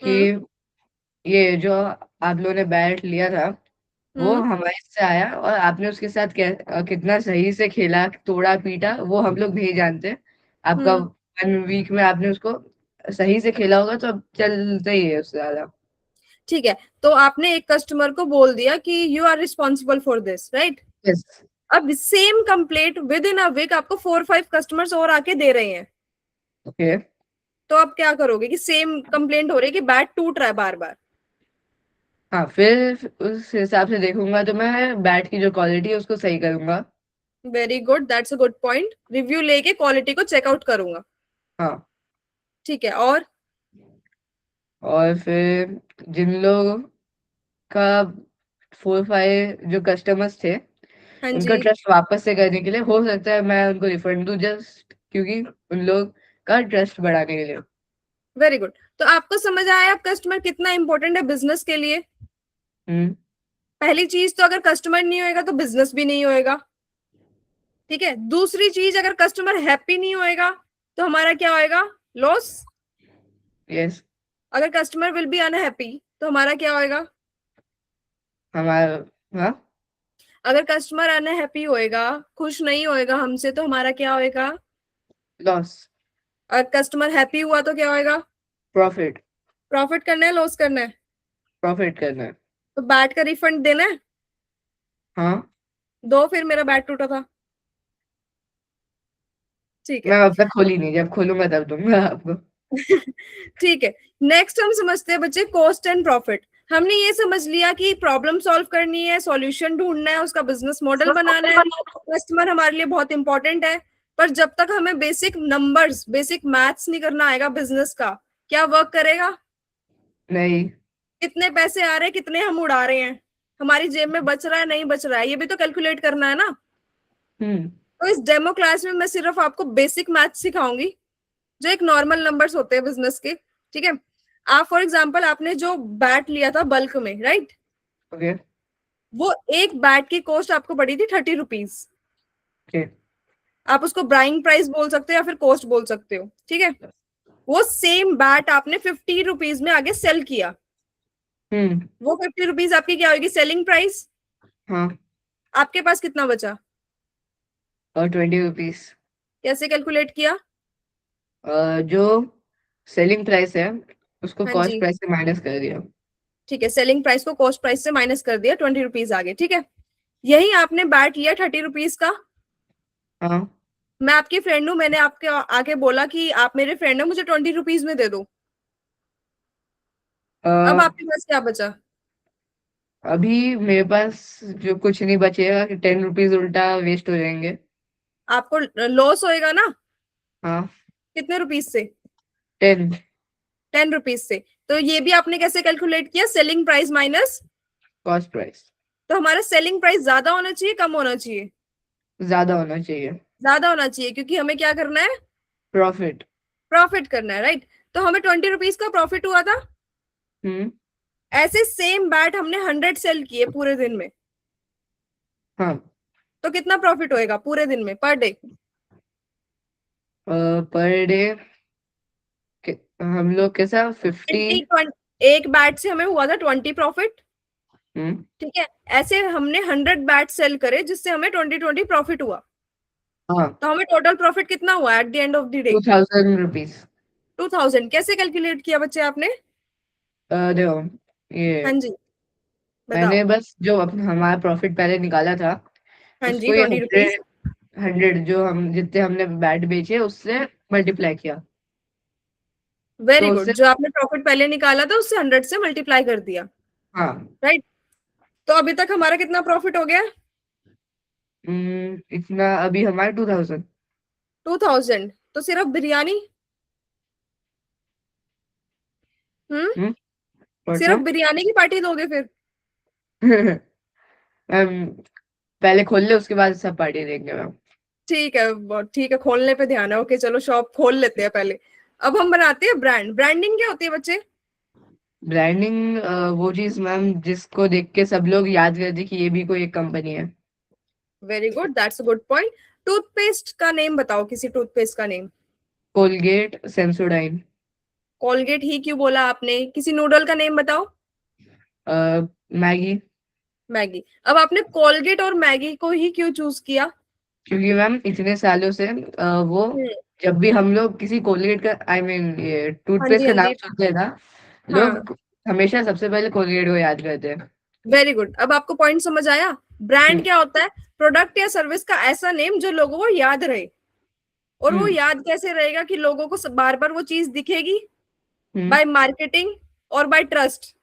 कि
हम्म।
ये जो आप लोगों ने बैट लिया था वो
हम्म।
हमारे से आया, और आपने उसके साथ कितना सही से खेला, तोड़ा पीटा, वो हम लोग नहीं जानते। आपका
हम्म।
1 वीक में आपने उसको सही से खेला होगा तो अब चलता ही है उससे ज्यादा।
ठीक है, तो आपने एक कस्टमर को बोल दिया कि you are responsible for this, right?
Yes.
अब same complaint within a week आपको 4-5 कस्टमर्स और आके दे रहे हैं,
ओके।
तो आप क्या करोगे कि सेम कंप्लेंट हो रही है कि बैट टूट रहा है बार बार?
हाँ, फिर उस हिसाब से देखूंगा तो मैं बैट की जो क्वालिटी है उसको सही करूंगा।
Very good, that's a good point. Review लेके क्वालिटी को चेकआउट करूंगा।
हाँ।
ठीक है, और?
और फिर जिन लोगों का 4-5 जो कस्टमर्स थे
हाँ
उनका
जी।
ट्रस्ट वापस से करने के लिए हो सकता है मैं उनको रिफंड दूं, जस्ट क्योंकि उन लोग का ट्रस्ट बढ़ाने के लिए।
Very good. तो आपको समझ आया अब कस्टमर कितना इंपॉर्टेंट है बिजनेस के लिए?
हम्म।
पहली चीज तो अगर कस्टमर नहीं होएगा तो बिजनेस भी नहीं होएगा। ठीक है, दूसरी चीज अगर कस्टमर हैप्पी नहीं होएगा तो हमारा क्या होएगा? लॉस।
यस।
अगर कस्टमर विल बी अनहैप्पी तो हमारा क्या होएगा?
हमारा। हाँ।
अगर कस्टमर अनहैप्पी होएगा, खुश नहीं होएगा हमसे, तो हमारा क्या होएगा?
लॉस।
अगर कस्टमर हैप्पी हुआ तो क्या होएगा?
प्रॉफिट।
प्रॉफिट करना है, लॉस करना है?
प्रॉफिट करना है।
तो बैट का रिफंड देना है?
हाँ।
दो, फिर मेरा बैट टूटा था। ठीक है।
मैं अब तक खोली नहीं, जब खोलूंगा तब दूंगा आपको।
ठीक है। नेक्स्ट हम समझते हैं बच्चे कॉस्ट एंड प्रॉफिट। हमने ये समझ लिया कि प्रॉब्लम सॉल्व करनी है, सॉल्यूशन ढूंढना है, उसका बिजनेस मॉडल बनाना है। कस्टमर हमारे लिए बहुत इंपॉर्टेंट है। पर जब तक हमें बेसिक नंबर्स, बेसिक मैथ्स नहीं करना आएगा बिजनेस का, क्या वर्क करेगा?
नहीं।
कितने पैसे आ रहे हैं, कितने हम उड़ा रहे हैं, हमारी जेब में बच रहा है नहीं बच रहा है, ये भी तो कैलकुलेट करना है ना।
हम्म।
तो इस डेमो क्लास में मैं सिर्फ आपको बेसिक मैथ सिखाऊंगी, जो एक नॉर्मल नंबर्स होते हैं बिजनेस के। ठीक है। आप फॉर एग्जांपल आपने जो बैट लिया था बल्क में, राइट?
ओके।
वो एक बैट की कॉस्ट आपको पड़ी थी 30 रुपीज।
ओके।
आप उसको ब्राइंग प्राइस बोल सकते हो या फिर कॉस्ट बोल सकते हो, ठीक है। वो सेम बैट आपने 50 रुपीज में आगे सेल किया।
हम्म।
वो 50 रुपीज आपकी क्या होगी? Selling price.
हाँ।
आपके पास कितना बचा?
और 20 रुपीज
कैसे कैलकुलेट किया?
जो सेलिंग प्राइस है उसको
हाँ
कॉस्ट
जी।
प्राइस से माइनस कर दिया।
ठीक है, सेलिंग प्राइस को कॉस्ट प्राइस से माइनस कर दिया, 20 रुपीज आगे, ठीक है। यही आपने बैट लिया 30 रुपीज का।
हाँ।
मैं आपकी फ्रेंड हूँ, मैंने आपके आके बोला कि आप मेरे फ्रेंड हो, मुझे 20 रुपीज में दे दो।
अ,
अब आपके पास क्या बचा?
अभी मेरे पास जो कुछ नहीं बचेगा कि 10 रुपीज उल्टा वेस्ट हो जाएंगे।
आपको लॉस होएगा ना?
हाँ।
कितने रुपीज से?
10।
10 रुपीज से। तो ये भी आपने कैसे कैलकुलेट किया? Selling price minus.
Cost price.
तो हमारा सेलिंग प्राइस ज्यादा होना चाहिए, कम होना चाहिए?
ज्यादा होना चाहिए।
ज्यादा होना चाहिए, क्योंकि हमें क्या करना है?
प्रॉफिट।
प्रॉफिट करना है, राइट? तो हमें 20 रुपीज का प्रॉफिट हुआ था।
हम्म।
ऐसे सेम बैट हमने 100 सेल किए पूरे दिन में,
हाँ।
तो कितना प्रॉफिट होएगा पूरे दिन में, पर डे?
पर डे हम लोग कैसा 50।
20। एक बैट से हमें हुआ था 20 प्रॉफिट।
हम्म।
ठीक है। ऐसे हमने 100 बैट सेल करे जिससे हमें 20 प्रॉफिट हुआ।
हाँ।
तो हमें टोटल प्रॉफिट कितना हुआ at the end of the day?
2000 rupees.
2000। कैसे कैलकुलेट किया बच्चे आपने?
देखो ये
हाँ जी,
मैंने
बताओ।
बस जो अपना हमारा प्रॉफिट पहले निकाला था
हाँ जी,
उसको ये
20 रुपीज।
100 जो हम जितने हमने बैट बेचे उससे मल्टीप्लाई किया।
वेरी
तो
गुड,
उससे।
जो आपने प्रॉफिट पहले निकाला था उससे 100 से मल्टीप्लाई कर दिया,
हाँ।
राइट? तो अभी तक हमारा कितना प्रॉफिट हो गया?
इतना अभी हमारे 2000।
2000। तो सिर्फ बिरयानी? हम्म।
हम्म। और
सिर्फ
सब।
बिरयानी की पार्टी दोगे फिर?
हम पहले खोल ले उसके बाद सब पार्टी देंगे मैम।
ठीक है, ठीक है, खोलने पे ध्यान है। ओके चलो, शॉप खोल लेते हैं पहले। अब हम बनाते हैं ब्रांड। ब्रांडिंग क्या होती है बच्चे?
ब्रांडिंग वो चीज मैम जिसको देख के सब लोग याद करते कि ये भी कोई एक कंपनी है।
Very good, that's a good point. Toothpaste का नेम बताओ, किसी टूथपेस्ट का नेम।
Colgate, Sensodyne.
कोलगेट ही क्यों बोला आपने? किसी नूडल का नेम बताओ।
मैगी।
मैगी। अब आपने कोलगेट और मैगी को ही क्यों चूज किया?
क्योंकि मैम इतने सालों से वो
हम्म।
जब भी हम लोग किसी कोलगेट का आई मीन ये
हाँ
टूथपेस्ट
जी,
का
हाँ
नाम
जी।
सुनते हैं ना,
हाँ।
लोग हमेशा सबसे पहले कोलगेट को याद करते हैं।
वेरी गुड, अब आपको पॉइंट समझ आया। ब्रांड
हम्म।
क्या होता है? प्रोडक्ट या सर्विस का ऐसा नेम जो लोगों को याद रहे। और वो
हम्म।
याद कैसे रहेगा? कि लोगों को बार बार वो चीज दिखेगी।
हम्म।
बाय मार्केटिंग और बाय ट्रस्ट।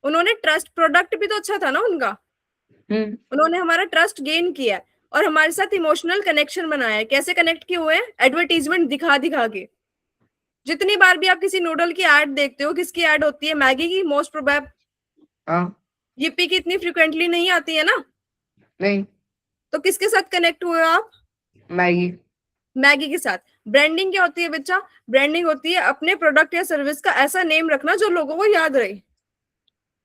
उन्होंने ट्रस्ट, प्रोडक्ट भी तो अच्छा था ना उनका।
हम्म।
उन्होंने हमारा ट्रस्ट गेन किया है और हमारे साथ इमोशनल कनेक्शन बनाया है। कैसे कनेक्ट किए हुए हैं? एडवर्टीजमेंट दिखा दिखा के। जितनी बार भी आप किसी नूडल की एड देखते हो, किसकी एड होती है? मैगी की मोस्ट प्रोबेब।
हाँ।
yippee की इतनी फ्रिक्वेंटली नहीं आती है ना।
नहीं।
तो किसके साथ कनेक्ट हुए हो आप?
मैगी।
मैगी के साथ। ब्रांडिंग क्या होती है बच्चा? ब्रांडिंग होती है अपने प्रोडक्ट या सर्विस का ऐसा नेम रखना जो लोगों को याद रहे।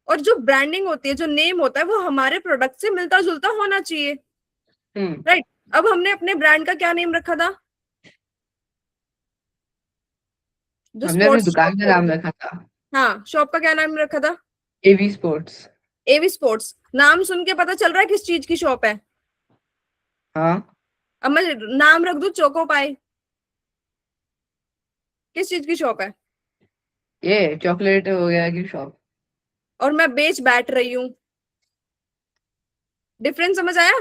और जो ब्रांडिंग होती है, जो नेम होता है, वो हमारे प्रोडक्ट से मिलता जुलता होना चाहिए।
हम्म।
राइट। अब हमने अपने ब्रांड का क्या नेम रखा था? जो
हमने अपनी
स्पोर्ट्स शॉप
दुकान का नाम
होगी।
रखा था
हाँ, शॉप का क्या नाम रखा था?
एवी स्पोर्ट्स।
एवी स्पोर्ट्स। नाम सुन के पता चल रहा है किस चीज की शॉप है।
हाँ।
अब मैं नाम रख दूं चोको पाई, किस चीज की शॉप है?
ये चॉकलेट वगैरह की शॉप।
और मैं बेच बैठ रही हूँ। डिफरेंस समझ आया?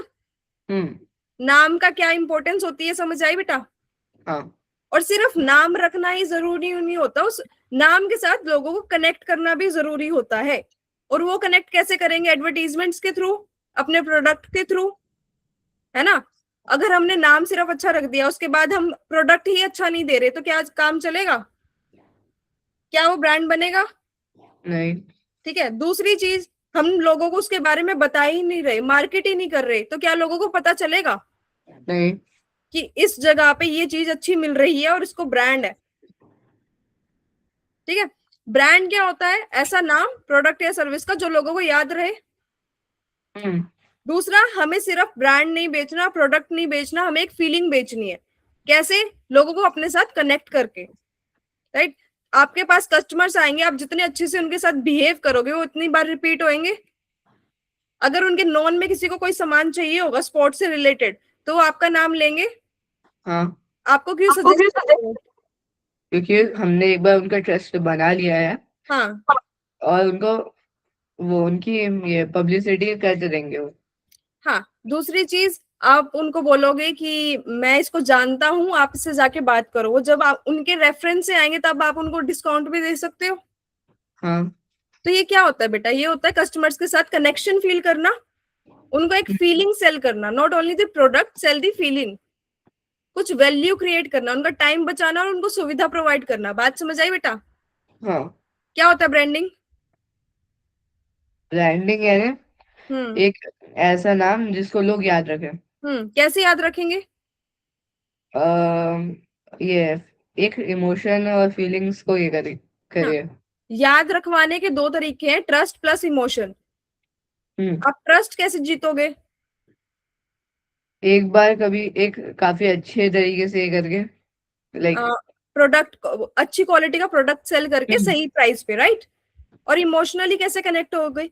हम्म।
नाम का क्या इंपॉर्टेंस होती है, समझ आई बेटा?
हाँ।
और सिर्फ नाम रखना ही जरूरी नहीं होता, उस नाम के साथ लोगों को कनेक्ट करना भी जरूरी होता है। और वो कनेक्ट कैसे करेंगे? एडवर्टीजमेंट्स के थ्रू, अपने प्रोडक्ट के थ्रू, है ना। अगर हमने नाम सिर्फ अच्छा रख दिया, उसके बाद हम प्रोडक्ट ही अच्छा नहीं दे रहे, तो क्या काम चलेगा? क्या वो ब्रांड बनेगा?
नहीं।
ठीक है। दूसरी चीज, हम लोगों को उसके बारे में बता ही नहीं रहे, मार्केट ही नहीं कर रहे, तो क्या लोगों को पता चलेगा
नहीं।
कि इस जगह पे ये चीज अच्छी मिल रही है और इसको ब्रांड है? ठीक है। ब्रांड क्या होता है? ऐसा नाम प्रोडक्ट या सर्विस का जो लोगों को याद रहे।
हम्म।
दूसरा, हमें सिर्फ ब्रांड नहीं बेचना, प्रोडक्ट नहीं बेचना, हमें एक फीलिंग बेचनी है। कैसे? लोगों को अपने साथ कनेक्ट करके। राइट। आपके पास कस्टमर्स आएंगे, आप जितने अच्छे से उनके साथ बिहेव करोगे, वो उतनी बार रिपीट होंगे। अगर उनके नॉन में किसी को कोई सामान चाहिए होगा स्पोर्ट्स से रिलेटेड, तो वो आपका नाम लेंगे।
हाँ।
आपको क्यों
आपको
सजेस्ट
क्यों
करेंगे?
क्योंकि हमने एक बार उनका ट्रस्ट बना लिया है
हाँ।
और उनको वो उनकी ये पब्लिसिटी करते रहेंगे वो।
हाँ। दूसरी चीज, आप उनको बोलोगे कि मैं इसको जानता हूँ, आप इससे जाके बात करो। वो जब आप उनके रेफरेंस से आएंगे, तब आप उनको डिस्काउंट भी दे सकते हो।
हाँ।
तो ये क्या होता है बेटा? ये होता है कस्टमर्स के साथ कनेक्शन फील करना, उनको एक फीलिंग सेल करना। Not only the product, sell the feeling. कुछ वैल्यू क्रिएट करना, उनका टाइम बचाना और उनको सुविधा प्रोवाइड करना। बात समझ आई बेटा?
हाँ।
क्या होता है ब्रांडिंग?
ब्रांडिंग है ना,
हम्म।
एक ऐसा नाम जिसको लोग याद रखें।
कैसे याद रखेंगे?
ये एक इमोशन और फीलिंग्स को ये
हाँ।
करिए।
याद रखवाने के दो तरीके हैं, ट्रस्ट प्लस इमोशन।
हम्म।
आप ट्रस्ट कैसे जीतोगे?
एक बार कभी एक काफी अच्छे तरीके से ये करके लाइक।
प्रोडक्ट, अच्छी क्वालिटी का प्रोडक्ट सेल करके सही प्राइस पे, राइट। और इमोशनली कैसे कनेक्ट हो गई?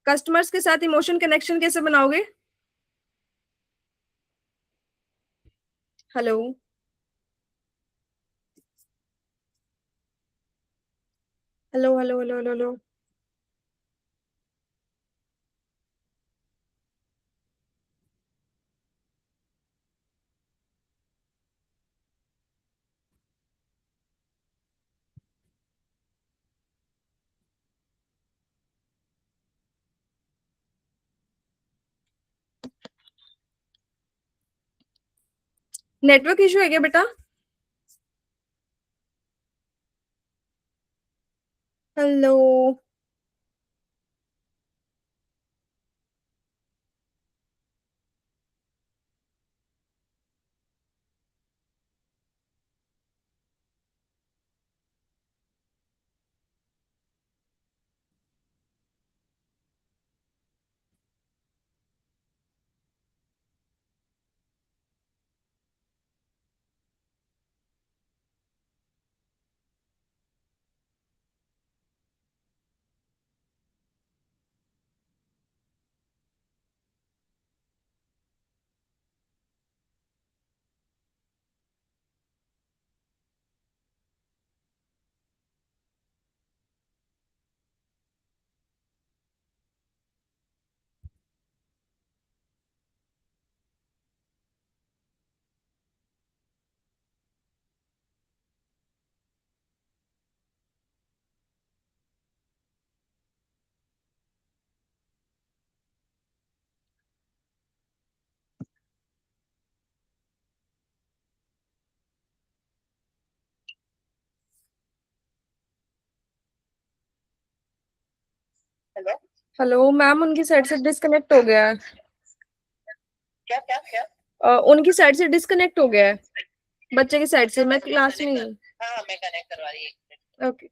कस्टमर्स के साथ इमोशन कनेक्शन कैसे बनाओगे? Hello. Hello, hello, hello, hello, hello. Network issue है क्या बेटा? हेलो। हेलो मैम, उनकी साइड से डिस्कनेक्ट हो गया है। उनकी साइड से डिस्कनेक्ट हो गया है, बच्चे की साइड से। मैं क्लास में हूँ। ओके।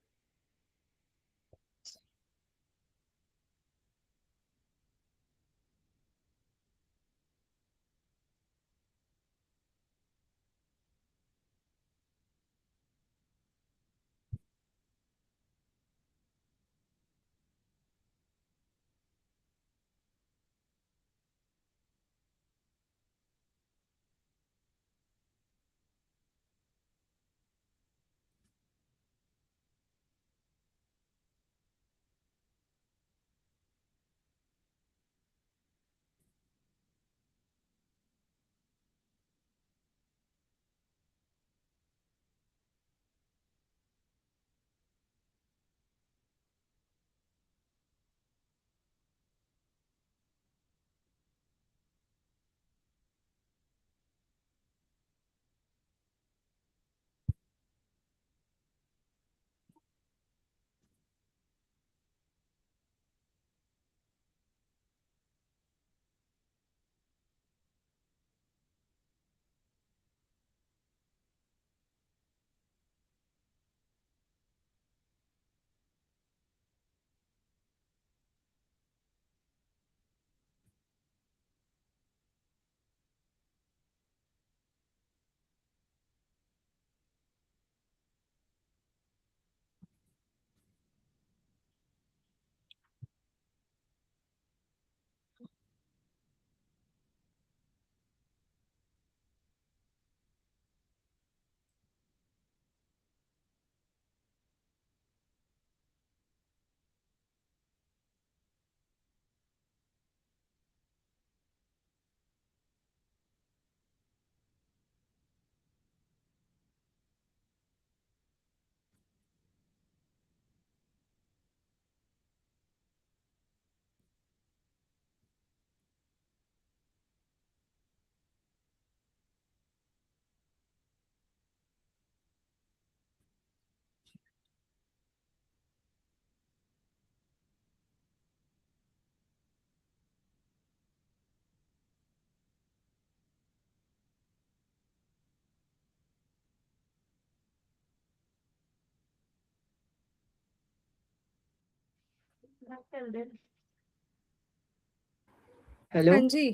हेलो।
हाँ जी।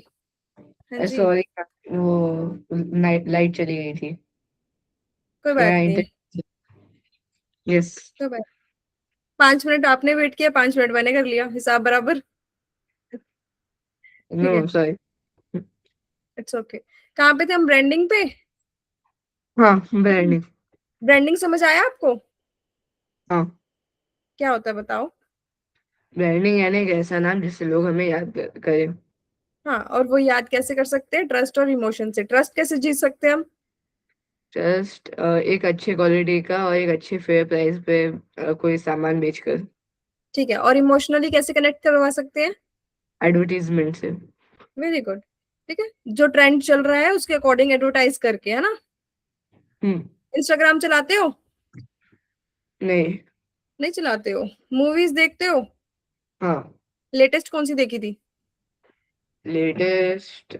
हाँ जी।
सॉरी, वो नाइट लाइट चली गई थी।
कोई
मेरा
बात नहीं।
Inter yes.
कोई बात। 5 मिनट आपने वेट किया, 5 मिनट मैंने कर लिया, हिसाब बराबर।
नो
ठीक है।
सॉरी।
It's okay. कहाँ पे थे हम? ब्रांडिंग पे।
हाँ, ब्रांडिंग।
ब्रांडिंग समझ आया आपको?
हाँ,
क्या होता है बताओ।
ब्रांडिंग यानी एक ऐसा नाम जिससे लोग हमें याद करें।
हाँ, और वो याद कैसे कर सकते हैं? ट्रस्ट और इमोशन से। ट्रस्ट कैसे जीत सकते हैं हम?
जस्ट एक अच्छे क्वालिटी का और एक अच्छे फेयर प्राइस पे कोई सामान बेचकर।
ठीक है, और इमोशनली कैसे कनेक्ट करवा सकते हैं?
एडवर्टीजमेंट से।
Very good. ठीक है, जो ट्रेंड चल रहा है उसके अकॉर्डिंग एडवर्टाइज करके, है ना?
हम्म।
इंस्टाग्राम चलाते हो?
नहीं।
नहीं चलाते हो? मूवीज देखते हो?
हाँ।
लेटेस्ट कौन सी देखी थी?
लेटेस्ट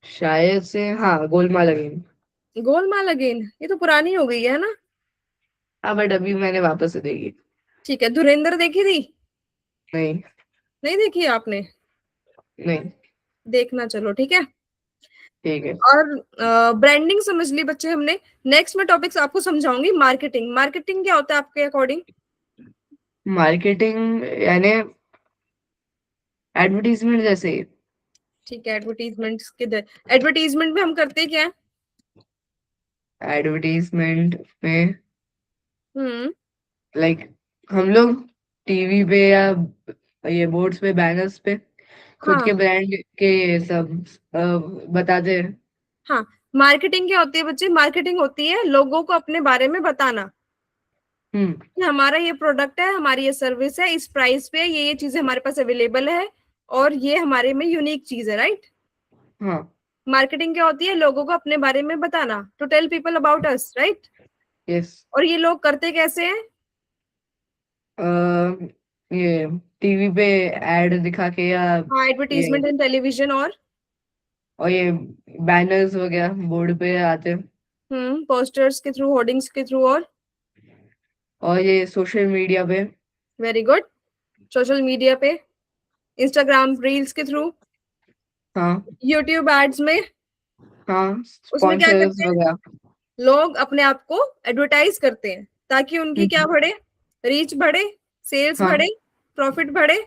शायद से हाँ, गोलमाल अगेन।
गोलमाल अगेन, ये तो पुरानी हो गई है ना?
हाँ, बट अभी मैंने वापस से देखी।
ठीक है, धुरंधर देखी थी?
नहीं।
नहीं देखी आपने?
नहीं।
देखना, चलो ठीक है।
ठीक है।
और ब्रांडिंग समझ ली बच्चे हमने। नेक्स्ट मैं टॉपिक्स आपको समझाऊंगी। मार्केटिंग। मार्केटिंग क्या होता है आपके अकॉर्डिंग?
मार्केटिंग यानी एडवर्टीजमेंट जैसे ही।
ठीक है, एडवर्टीजमेंट किधर? एडवर्टीजमेंट में हम करते क्या है?
एडवर्टीजमेंट में
हम्म।
लाइक हम लोग टीवी पे या ये बोर्ड्स पे, बैनर्स पे खुद के
हाँ।
ब्रांड के सब बताते हैं।
हाँ, मार्केटिंग क्या होती है बच्चे? मार्केटिंग होती है लोगों को अपने बारे में बताना
हम्म।
कि हमारा ये प्रोडक्ट है, हमारी ये सर्विस है, इस प्राइस पे ये चीजें हमारे पास अवेलेबल है, और ये हमारे में यूनिक चीज है, राइट?
हाँ।
मार्केटिंग क्या होती है? लोगों को अपने बारे में बताना, to tell people about us, right?
Yes.
और ये लोग करते कैसे हैं?
अ, ये टीवी पे एड दिखा के, या
हाँ,
ये,
एडवर्टीजमेंट इन टेलीविजन
और ये बैनर्स वगैरह बोर्ड पे आते हैं,
पोस्टर्स के थ्रू, होर्डिंग्स के थ्रू, और
और ये सोशल मीडिया पे।
वेरी गुड, सोशल मीडिया पे, इंस्टाग्राम रील्स के थ्रू,
हाँ
यूट्यूब एड्स में।
हाँ,
उसमें क्या
स्पॉन्सर्स
करते हैं,
वगैरह।
लोग अपने आप को एडवर्टाइज करते हैं ताकि उनकी क्या
हम्म,
बढ़े, रीच बढ़े, सेल्स
हाँ।
बढ़े, प्रॉफिट बढ़े।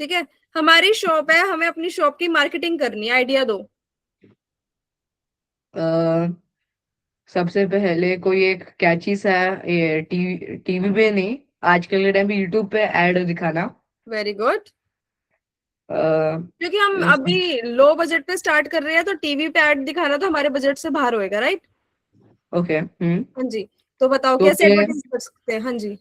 ठीक है, हमारी शॉप है, हमें अपनी शॉप की मार्केटिंग करनी है, आइडिया दो।
अ, सबसे पहले कोई एक कैची सा, ये टीवी टीवी पे नहीं, आजकल के टाइम पे यूट्यूब पे एड दिखाना।
वेरी गुड,
अ,
क्योंकि हम अभी लो बजट पे स्टार्ट कर रहे हैं, तो टीवी पे ऐड दिखाना तो हमारे बजट से बाहर होएगा, राइट?
ओके। हम्म।
हाँ जी, तो बताओ
तो
कैसे
फिर
एडवर्टाइज कर सकते हैं। हाँ जी।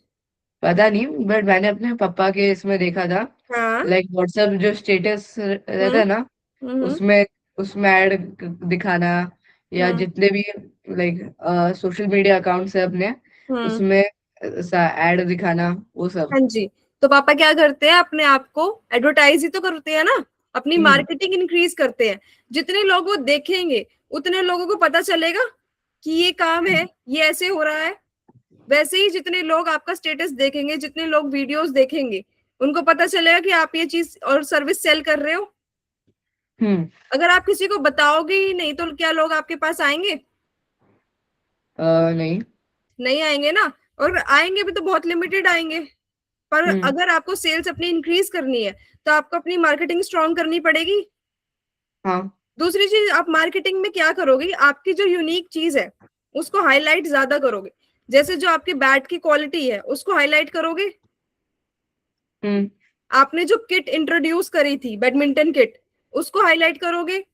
पता नहीं, बट मैंने अपने पापा के इसमें देखा था,
हाँ।
लाइक व्हाट्सएप जो स्टेटस रहता
हम्म
है ना,
हम्म
उसमें उसमें ऐड दिखाना, या
हम्म
जितने भी लाइक सोशल मीडिया अकाउंट्स है अपने,
हम्म
उसमें ऐड दिखाना, वो सब।
हाँ जी, तो पापा क्या करते हैं, अपने आप को एडवर्टाइज ही तो करते हैं ना, अपनी
हम्म
मार्केटिंग इंक्रीज करते हैं। जितने लोग वो देखेंगे, उतने लोगों को पता चलेगा कि ये काम है, ये ऐसे हो रहा है। वैसे ही जितने लोग आपका स्टेटस देखेंगे, जितने लोग वीडियोस देखेंगे, उनको पता चलेगा कि आप ये चीज और सर्विस सेल कर रहे हो।
हम्म।
अगर आप किसी को बताओगे ही नहीं, तो क्या लोग आपके पास आएंगे?
नहीं।
नहीं आएंगे ना। और आएंगे भी तो बहुत लिमिटेड आएंगे। पर
हम्म।
अगर आपको सेल्स अपनी इंक्रीज करनी है, तो आपको अपनी मार्केटिंग स्ट्रांग करनी पड़ेगी।
हाँ।
दूसरी चीज, आप मार्केटिंग में क्या करोगे, आपकी जो यूनिक चीज है उसको हाईलाइट ज्यादा करोगे। जैसे जो आपकी बैट की क्वालिटी है उसको हाईलाइट करोगे।
हम्म।
आपने जो किट इंट्रोड्यूस करी थी, बैडमिंटन किट, उसको हाईलाइट करोगे।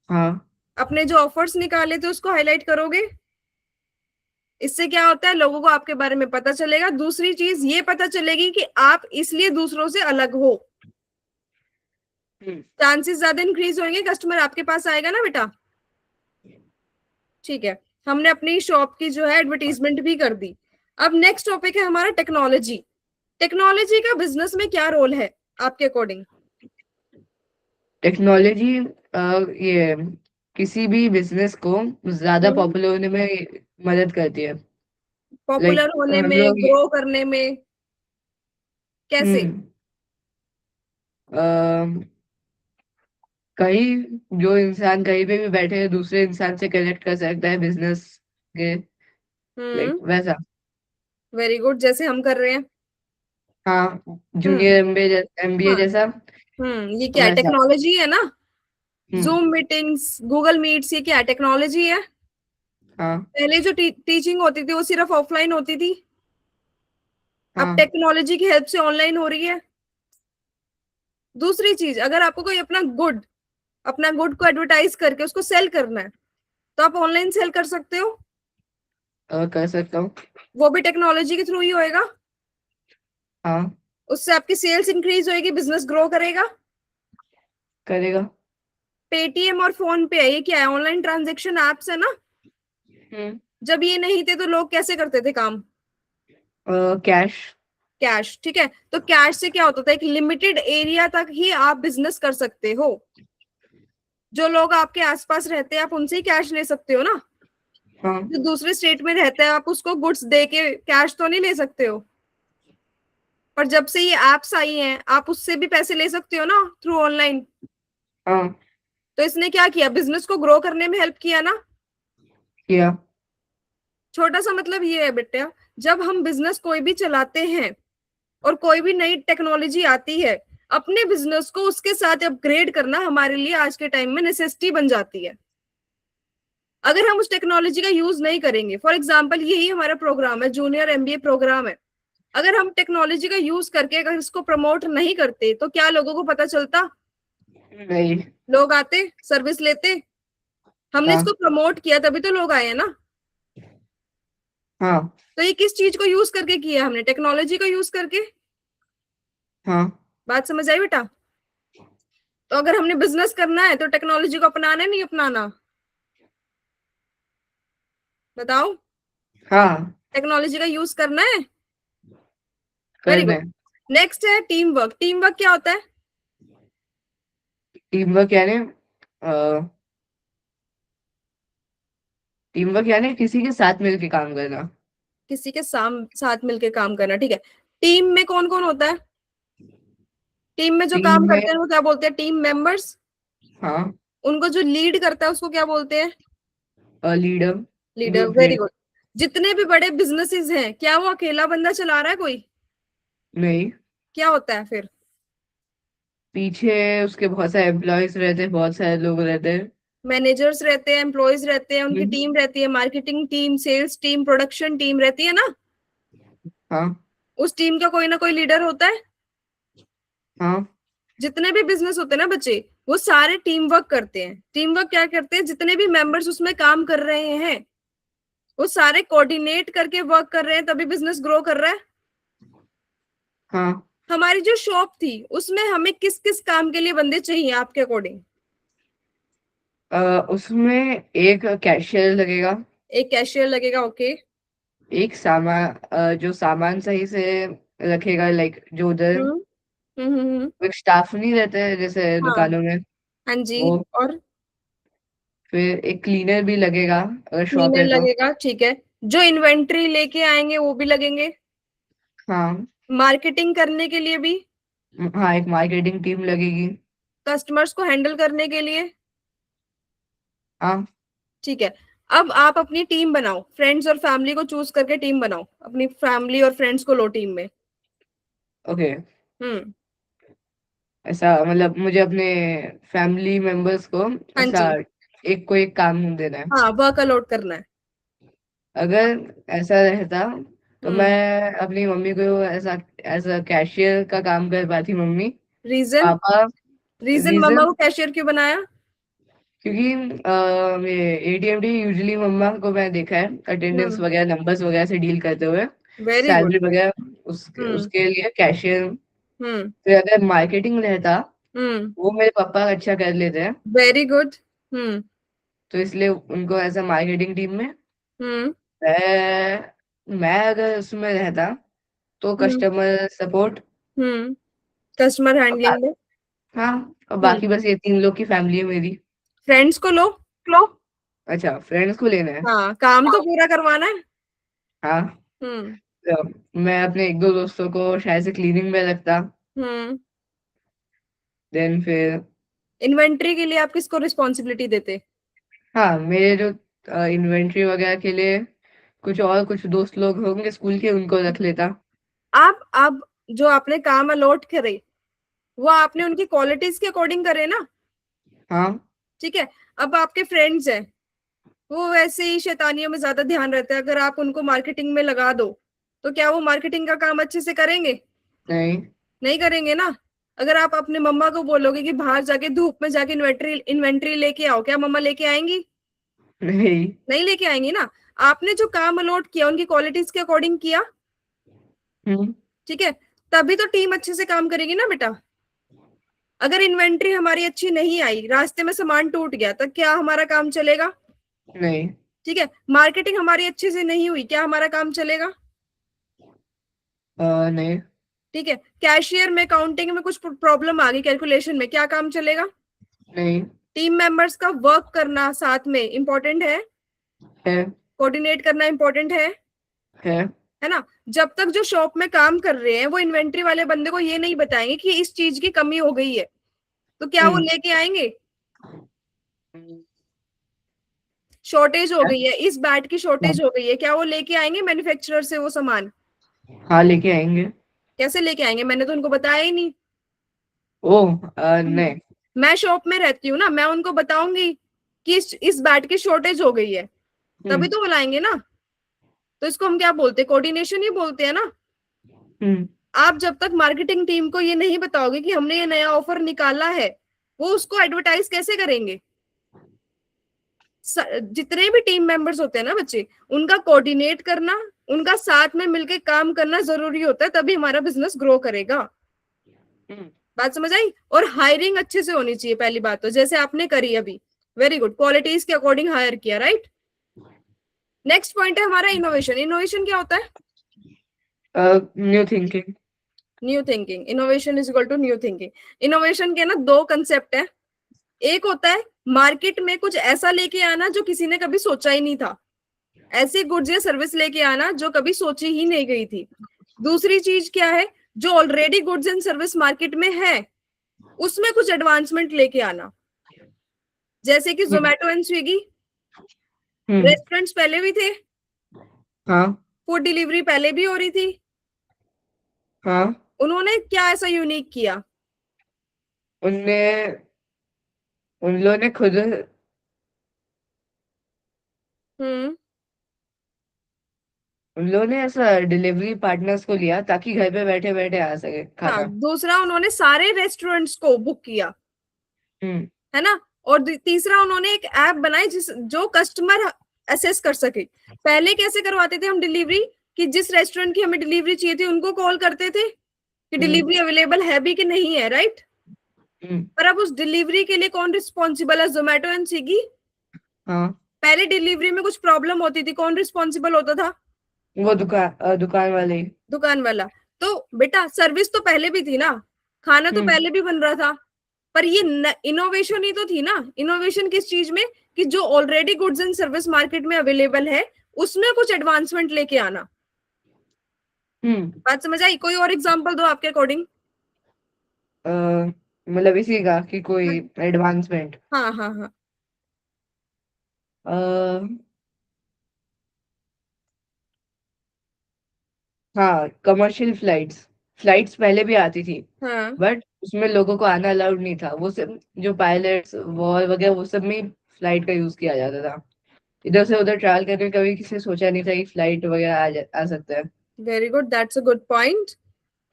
हाँ।
अपने जो ऑफर्स निकाले थे उसको हाईलाइट करोगे। इससे क्या होता है, लोगों को आपके बारे में पता चलेगा। दूसरी चीज ये पता चलेगी कि आप इसलिए दूसरों से अलग हो।
हम्म।
चांसेस ज्यादा इंक्रीज होंगे, कस्टमर आपके पास आएगा ना बेटा। ठीक है, हमने अपनी शॉप की जो है एडवर्टीजमेंट भी कर दी। अब नेक्स्ट टॉपिक है हमारा टेक्नोलॉजी। टेक्नोलॉजी का बिजनेस में क्या रोल है आपके अकॉर्डिंग?
टेक्नोलॉजी, ये किसी भी बिजनेस को ज्यादा पॉपुलर होने में मदद करती है।
पॉपुलर
लाइक
होने
हम
में,
लोग,
ग्रो करने में, कैसे?
हम्म, अ, कहीं जो इंसान कहीं पे भी बैठे है, दूसरे इंसान से कनेक्ट कर सकता है बिजनेस के, लाइक
हम्म,
वैसा।
वेरी गुड, जैसे हम कर रहे हैं।
हाँ,
हम्म।
जूनियर एमबीए
हाँ।
जैसा,
ये क्या है,
वैसा।
टेक्नोलॉजी है ना।
हम्म।
जूम मीटिंग्स, गूगल मीट्स, ये क्या है, टेक्नोलॉजी है।
हाँ।
पहले जो टीचिंग होती थी वो सिर्फ ऑफलाइन होती थी। अब
हाँ।
टेक्नोलॉजी की हेल्प से ऑनलाइन हो रही है। दूसरी चीज, अगर आपको कोई अपना गुड को एडवर्टाइज करके उसको सेल करना है, तो आप ऑनलाइन सेल कर सकते हो।
कर सकता हूँ।
वो भी टेक्नोलॉजी के थ्रू ही होएगा।
हाँ।
उससे आपकी सेल्स इंक्रीज होएगी, बिजनेस ग्रो करेगा।
करेगा।
पेटीएम और फोन पे है, ये क्या है, ऑनलाइन ट्रांजेक्शन एप्स है ना।
हम्म।
जब ये नहीं थे तो लोग कैसे करते थे काम?
कैश।
कैश, ठीक है। तो कैश से क्या होता था, एक लिमिटेड एरिया तक ही आप बिजनेस कर सकते हो। जो लोग आपके आसपास रहते हैं आप उनसे ही कैश ले सकते हो ना।
हाँ।
जो दूसरे स्टेट में रहता है आप उसको गुड्स दे के कैश तो नहीं ले सकते हो। पर जब से ये एप्स आई हैं, आप उससे भी पैसे ले सकते हो ना, थ्रू ऑनलाइन।
हाँ।
तो इसने क्या किया, बिजनेस को ग्रो करने में हेल्प किया ना।
किया।
छोटा सा मतलब ये है बेटा, जब हम बिजनेस कोई भी चलाते हैं और कोई भी नई टेक्नोलॉजी आती है, अपने बिजनेस को उसके साथ अपग्रेड करना हमारे लिए आज के टाइम में नेसेसिटी बन जाती है। अगर हम उस टेक्नोलॉजी का यूज नहीं करेंगे, फॉर एग्जाम्पल यही हमारा प्रोग्राम है, जूनियर एमबीए प्रोग्राम है। अगर हम टेक्नोलॉजी का यूज करके अगर इसको प्रमोट नहीं करते, तो क्या लोगों को पता चलता?
नहीं।
लोग आते, सर्विस लेते। हमने
हाँ।
इसको प्रमोट किया तभी तो लोग आए हैं ना।
हाँ।
तो ये किस चीज को यूज करके किया हमने, टेक्नोलॉजी को यूज करके।
हाँ।
बात समझ आई बेटा? तो अगर हमने बिजनेस करना है तो टेक्नोलॉजी को अपनाना है, नहीं अपनाना? बताओ।
हाँ।
टेक्नोलॉजी का यूज करना है। वेरी
करना
गुड।
है।
नेक्स्ट है टीम वर्क। टीम वर्क क्या होता है?
टीम वर्क यानी टीम वर्क यानी किसी के साथ मिलके काम करना।
किसी के साथ मिलके काम करना, ठीक है। टीम में कौन कौन होता है? टीम में जो काम
टीम में,
करते हैं वो क्या बोलते हैं? Team members.
हाँ,
उनको जो लीड करता है उसको क्या बोलते हैं?
Leader,
leader.
Group
very
leader.
Good. जितने भी बड़े बिजनेसेस हैं, क्या वो अकेला बंदा चला रहा है कोई?
नहीं,
क्या होता है फिर?
पीछे उसके बहुत सारे एम्प्लॉयज रहते हैं, बहुत सारे लोग रहते हैं।
मैनेजर्स रहते हैं, एम्प्लॉयज रहते हैं, उनकी
हम्म,
टीम रहती है, marketing team, sales team, production team रहती है ना।
हाँ,
उस टीम का कोई ना कोई लीडर होता है।
हाँ,
जितने भी बिजनेस होते हैं ना बच्चे, वो सारे टीम वर्क करते हैं। टीम वर्क क्या करते हैं? जितने भी मेंबर्स उसमें काम कर रहे हैं, वो सारे कोऑर्डिनेट करके वर्क कर रहे हैं, तभी बिजनेस ग्रो कर रहा है।
हाँ।
हमारी जो शॉप थी उसमें हमें किस किस काम के लिए बंदे चाहिए आपके अकॉर्डिंग?
उसमें एक कैशियर लगेगा।
एक कैशियर लगेगा, ओके।
एक सामान, जो सामान सही से रखेगा, लाइक जो उधर
हम्म
एक स्टाफ नहीं रहते हैं जैसे
हाँ।
दुकानों में,
हाँ जी।
वो।
और
फिर एक क्लीनर भी लगेगा अगर शॉप
क्लीनर
है तो।
लगेगा, ठीक है। जो इन्वेंट्री लेके आएंगे वो भी लगेंगे।
हाँ,
मार्केटिंग करने के लिए भी।
हाँ, एक मार्केटिंग टीम लगेगी।
कस्टमर्स को हैंडल करने के लिए।
हाँ,
ठीक है। अब आप अपनी टीम बनाओ, फ्रेंड्स और फैमिली को चूज करके टीम बनाओ, अपनी फैमिली और फ्रेंड्स को लो टीम में।
ओके।
हम्म।
ऐसा मतलब मुझे अपने फैमिली मेंबर्स को
हाँ
ऐसा
जी।
एक को एक काम देना है।
हाँ, वर्क अलॉट करना है।
अगर ऐसा रहता तो
हम्म।
मैं अपनी मम्मी को ऐसा ऐसा कैशियर का काम कर पाती, मम्मी
रीजन?
पापा।
रीजन मम्मा
रीजन,
को कैशियर क्यों बनाया?
क्योंकि ये एटीएमडी यूजुअली मम्मा को मैं देखा है अटेंडेंस
हम्म।
वगैरह, नंबर्स वगैरह से डील करते हुए,
वेरी गुड।
सैलरी वगैरह,
हम्म
उसके लिए कैशियर।
हम्म
फिर अगर मार्केटिंग रहता,
हम्म
वो मेरे पापा अच्छा कर लेते हैं,
वेरी गुड। हम्म
तो इसलिए उनको ऐसा मार्केटिंग टीम में।
हम्म
मैं अगर उसमें रहता तो
हम्म
कस्टमर सपोर्ट।
हम्म कस्टमर
और बा-
हैंडलिंग में।
हाँ, और
हम्म।
बाकी बस ये 3 लोग की फैमिली है मेरी।
फ्रेंड्स को लो।
लो, अच्छा, फ्रेंड्स को लेना है।
हाँ, काम तो पूरा करवाना है।
हाँ,
हम्म
तो मैं अपने एक दो दोस्तों को शायद से क्लीनिंग में रखता।
हम्म
देन फिर,
इन्वेंट्री के लिए आप किसको रिस्पॉन्सिबिलिटी देते?
हाँ, मेरे जो इन्वेंट्री वगैरह के लिए कुछ दोस्त लोग होंगे स्कूल के, उनको रख लेता।
आप जो आपने काम अलॉट करे, वो आपने उनकी क्वालिटीज के अकॉर्डिंग करे ना।
हाँ,
ठीक है। अब आपके फ्रेंड्स हैं, वो वैसे ही शैतानियों में ज्यादा ध्यान रहता है, अगर आप उनको मार्केटिंग में लगा दो तो क्या वो मार्केटिंग का काम अच्छे से करेंगे?
नहीं,
नहीं करेंगे ना। अगर आप अपने मम्मा को बोलोगे कि बाहर जाके धूप में जाके इन्वेंट्री इन्वेंट्री लेके आओ, क्या मम्मा लेके आएंगी?
नहीं।
नहीं लेके आएंगी ना। आपने जो काम अलॉट किया उनकी क्वालिटीज के अकॉर्डिंग किया,
हम्म,
ठीक है, तभी तो टीम अच्छे से काम करेगी ना बेटा। अगर इन्वेंट्री हमारी अच्छी नहीं आई, रास्ते में सामान टूट गया, तो क्या हमारा काम चलेगा?
नहीं,
ठीक है। मार्केटिंग हमारी अच्छे से नहीं हुई, क्या हमारा काम चलेगा?
नहीं,
ठीक है। कैशियर में, काउंटिंग में कुछ प्रॉब्लम आ गई कैलकुलेशन में, क्या काम चलेगा?
नहीं।
टीम मेंबर्स का वर्क करना साथ में इंपॉर्टेंट है।
है,
कोऑर्डिनेट करना इंपॉर्टेंट
है।
है ना। जब तक जो शॉप में काम कर रहे हैं वो इन्वेंट्री वाले बंदे को ये नहीं बताएंगे कि इस चीज की कमी हो गई है, तो क्या वो
हम्म,
लेके आएंगे?
हम्म,
शॉर्टेज हो
क्या?
गई है, इस बैट की
हाँ,
शॉर्टेज हो गई है, क्या वो लेके आएंगे मैन्युफैक्चरर से वो सामान?
हाँ, लेके आएंगे।
कैसे लेके आएंगे? मैंने तो उनको बताया ही नहीं।
ओ, नहीं।
मैं शॉप में रहती हूँ ना, मैं उनको बताऊंगी कि इस बैट की शॉर्टेज हो गई है, तभी
हम्म,
तो वो लाएंगे ना। तो इसको हम क्या बोलते हैं? कोऑर्डिनेशन ही बोलते हैं ना।
हम्म,
आप जब तक मार्केटिंग टीम को ये नहीं बताओगे कि हमने ये नया ऑफर निकाला है, वो उसको एडवर्टाइज कैसे करेंगे? जितने भी टीम मेंबर्स होते हैं ना बच्चे, उनका कोऑर्डिनेट करना, उनका साथ में मिलकर काम करना जरूरी होता है, तभी हमारा बिजनेस ग्रो करेगा।
हम्म।
बात समझ आई? और हायरिंग अच्छे से होनी चाहिए, पहली बात तो, जैसे आपने करी अभी। वेरी गुड, क्वालिटीज के अकॉर्डिंग हायर किया, राइट। नेक्स्ट पॉइंट है हमारा इनोवेशन। इनोवेशन क्या होता है?
New thinking.
New thinking. Innovation is equal to new thinking. Innovation के ना दो कंसेप्ट है। एक होता है मार्केट में कुछ ऐसा लेके आना जो किसी ने कभी सोचा ही नहीं था, ऐसी गुड्स या सर्विस लेके आना जो कभी सोची ही नहीं गई थी। दूसरी चीज क्या है? जो already goods and service market में है उसमें कुछ एडवांसमेंट लेके आना। जैसे कि
हम्म।
जोमेटो एंड स्विगी,
हम्म।
रेस्टोरेंट्स पहले भी थे,
हाँ।
फूड डिलीवरी पहले भी हो रही थी,
हाँ।
उन्होंने क्या ऐसा यूनिक किया?
उनने उन लोगों ने खुद
हम्म।
उन लोगों ने ऐसा डिलीवरी पार्टनर्स को लिया ताकि घर पे बैठे बैठे आ सके
हाँ,
खाना।
दूसरा उन्होंने सारे रेस्टोरेंट्स को बुक किया,
हम्म।
है ना। और तीसरा उन्होंने एक ऐप बनाई जिस जो कस्टमर असेस कर सके। पहले कैसे करवाते थे हम डिलीवरी? कि जिस रेस्टोरेंट की हमें डिलीवरी चाहिए थी उनको कॉल करते थे कि
हम्म।
डिलीवरी अवेलेबल है भी कि नहीं है, राइट।
हम्म।
पर अब उस डिलीवरी के लिए कौन रिस्पॉन्सिबल है? Zomato and Swiggy.
हाँ।
पहले डिलीवरी में कुछ प्रॉब्लम होती थी, कौन रिस्पॉन्सिबल होता था?
वो दुकान वाले ही।
दुकान वाला। तो बेटा सर्विस तो पहले भी थी ना, खाना तो
हम्म।
पहले भी बन रहा था। पर ये इनोवेशन ही तो थी ना। इनोवेशन किस चीज में? कि जो already goods and service market में अवेलेबल है उसमें कुछ एडवांसमेंट लेके आना।
हम्म।
बात समझ आई? कोई और एग्जांपल दो आपके अकॉर्डिंग।
अ, मतलब इसी का कि कोई एडवांसमेंट।
हाँ हाँ हाँ।
हाँ, कमर्शियल फ्लाइट्स। फ्लाइट्स पहले भी आती थी,
हाँ,
बट उसमें लोगों को आना अलाउड नहीं था। वो सब जो पायलट्स वॉर वगैरह वो सब में फ्लाइट का यूज किया जाता था। इधर से उधर ट्रैवल करने का कभी किसी ने सोचा नहीं था कि फ्लाइट वगैरह आ सकता है।
Very good, that's a good point.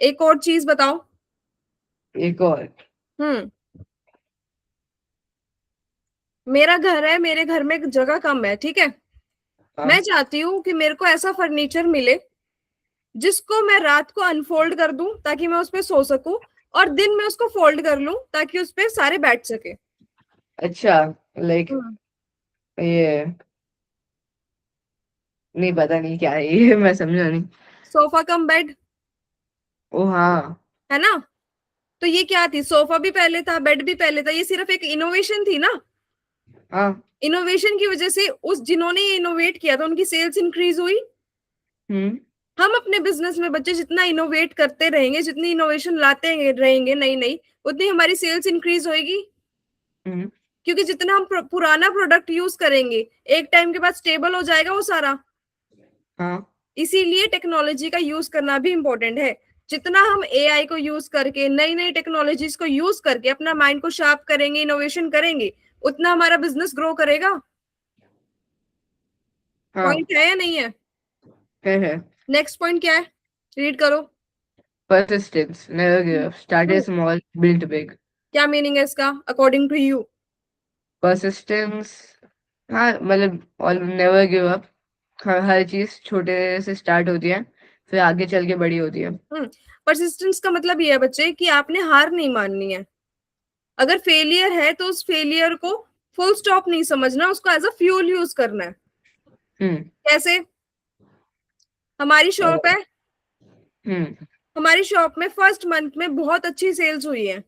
एक और चीज बताओ।
एक और।
हम्म। मेरा घर है, मेरे घर में जगह कम है, ठीक है। मैं
हाँ।
चाहती हूँ कि मेरे को ऐसा फर्नीचर मिले जिसको मैं रात को अनफोल्ड कर दूं ताकि मैं उस पे सो सकूं, और दिन में उसको फोल्ड कर लूं ताकि उस पे सारे बैठ सके।
अच्छा, लाइक
हम्म।
ये नहीं, पता नहीं क्या है ये मैं समझा नहीं।
सोफा कम बेड,
ओ हाँ।
है ना। तो ये क्या थी? सोफा भी पहले था, बेड भी पहले था, ये सिर्फ एक इनोवेशन थी ना।
हाँ।
इनोवेशन की वजह से उस जिन्होंने ये इनोवेट किया था उनकी सेल्स इंक्रीज हुई।
हम्म।
हम अपने बिजनेस में बच्चे जितना इनोवेट करते रहेंगे, जितनी इनोवेशन लाते रहेंगे नई नई, उतनी हमारी सेल्स इंक्रीज होएगी।
हम्म।
क्योंकि जितना हम पुराना प्रोडक्ट यूज करेंगे एक टाइम के बाद स्टेबल हो जाएगा वो सारा।
हाँ।
इसीलिए टेक्नोलॉजी का यूज करना भी इम्पोर्टेंट है। जितना हम एआई को यूज करके नई नई टेक्नोलॉजीज को यूज करके अपना माइंड को शार्प करेंगे, इनोवेशन करेंगे, उतना हमारा बिजनेस ग्रो करेगा।
हाँ।
पॉइंट है या नहीं है?
है।
नेक्स्ट पॉइंट क्या है? रीड करो।
Persistence, never give up. Started
हम्म,
small, built big.
क्या मीनिंग है इसका अकॉर्डिंग टू यू?
Persistence, हाँ मतलब और नेवर गिव अप। हर चीज छोटे से स्टार्ट होती है, फिर आगे चल के बड़ी होती है।
परसिस्टेंस का मतलब ये है बच्चे कि आपने हार नहीं माननी है। अगर फेलियर है तो उस फेलियर को फुल स्टॉप नहीं समझना, उसको एज अ फ्यूल यूज करना है।
हम्म।
कैसे? हमारी शॉप है,
हम्म।
हमारी शॉप में फर्स्ट मंथ में बहुत अच्छी सेल्स हुई है,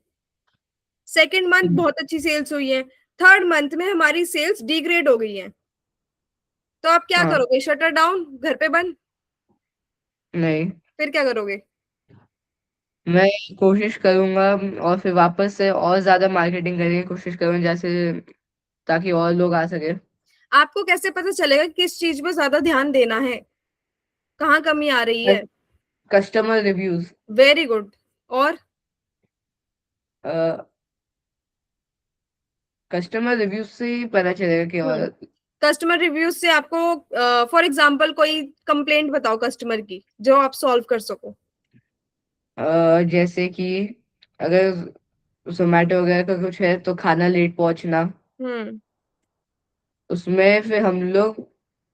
सेकेंड मंथ
हम्म।
बहुत अच्छी सेल्स हुई है, थर्ड मंथ में हमारी सेल्स डिग्रेड हो गई है। तो आप क्या
हाँ।
करोगे? शटर डाउन, घर पे बंद?
नहीं,
फिर क्या करोगे?
मैं कोशिश करूंगा और फिर वापस से और ज्यादा मार्केटिंग करने की कोशिश करूंगा, जैसे ताकि और लोग आ सके।
आपको कैसे पता चलेगा कि किस चीज पे ज्यादा ध्यान देना है, कहाँ कमी आ रही है?
Customer reviews.
Very good. और
कस्टमर रिव्यूज से ही पता चलेगा कि और
कस्टमर रिव्यूज से आपको, फॉर एग्जांपल कोई कंप्लेंट बताओ कस्टमर की जो आप सॉल्व कर सको।
जैसे कि अगर जोमेटो वगैरह का कुछ है तो खाना लेट पहुंचना,
हम्म
उसमें फिर हम लोग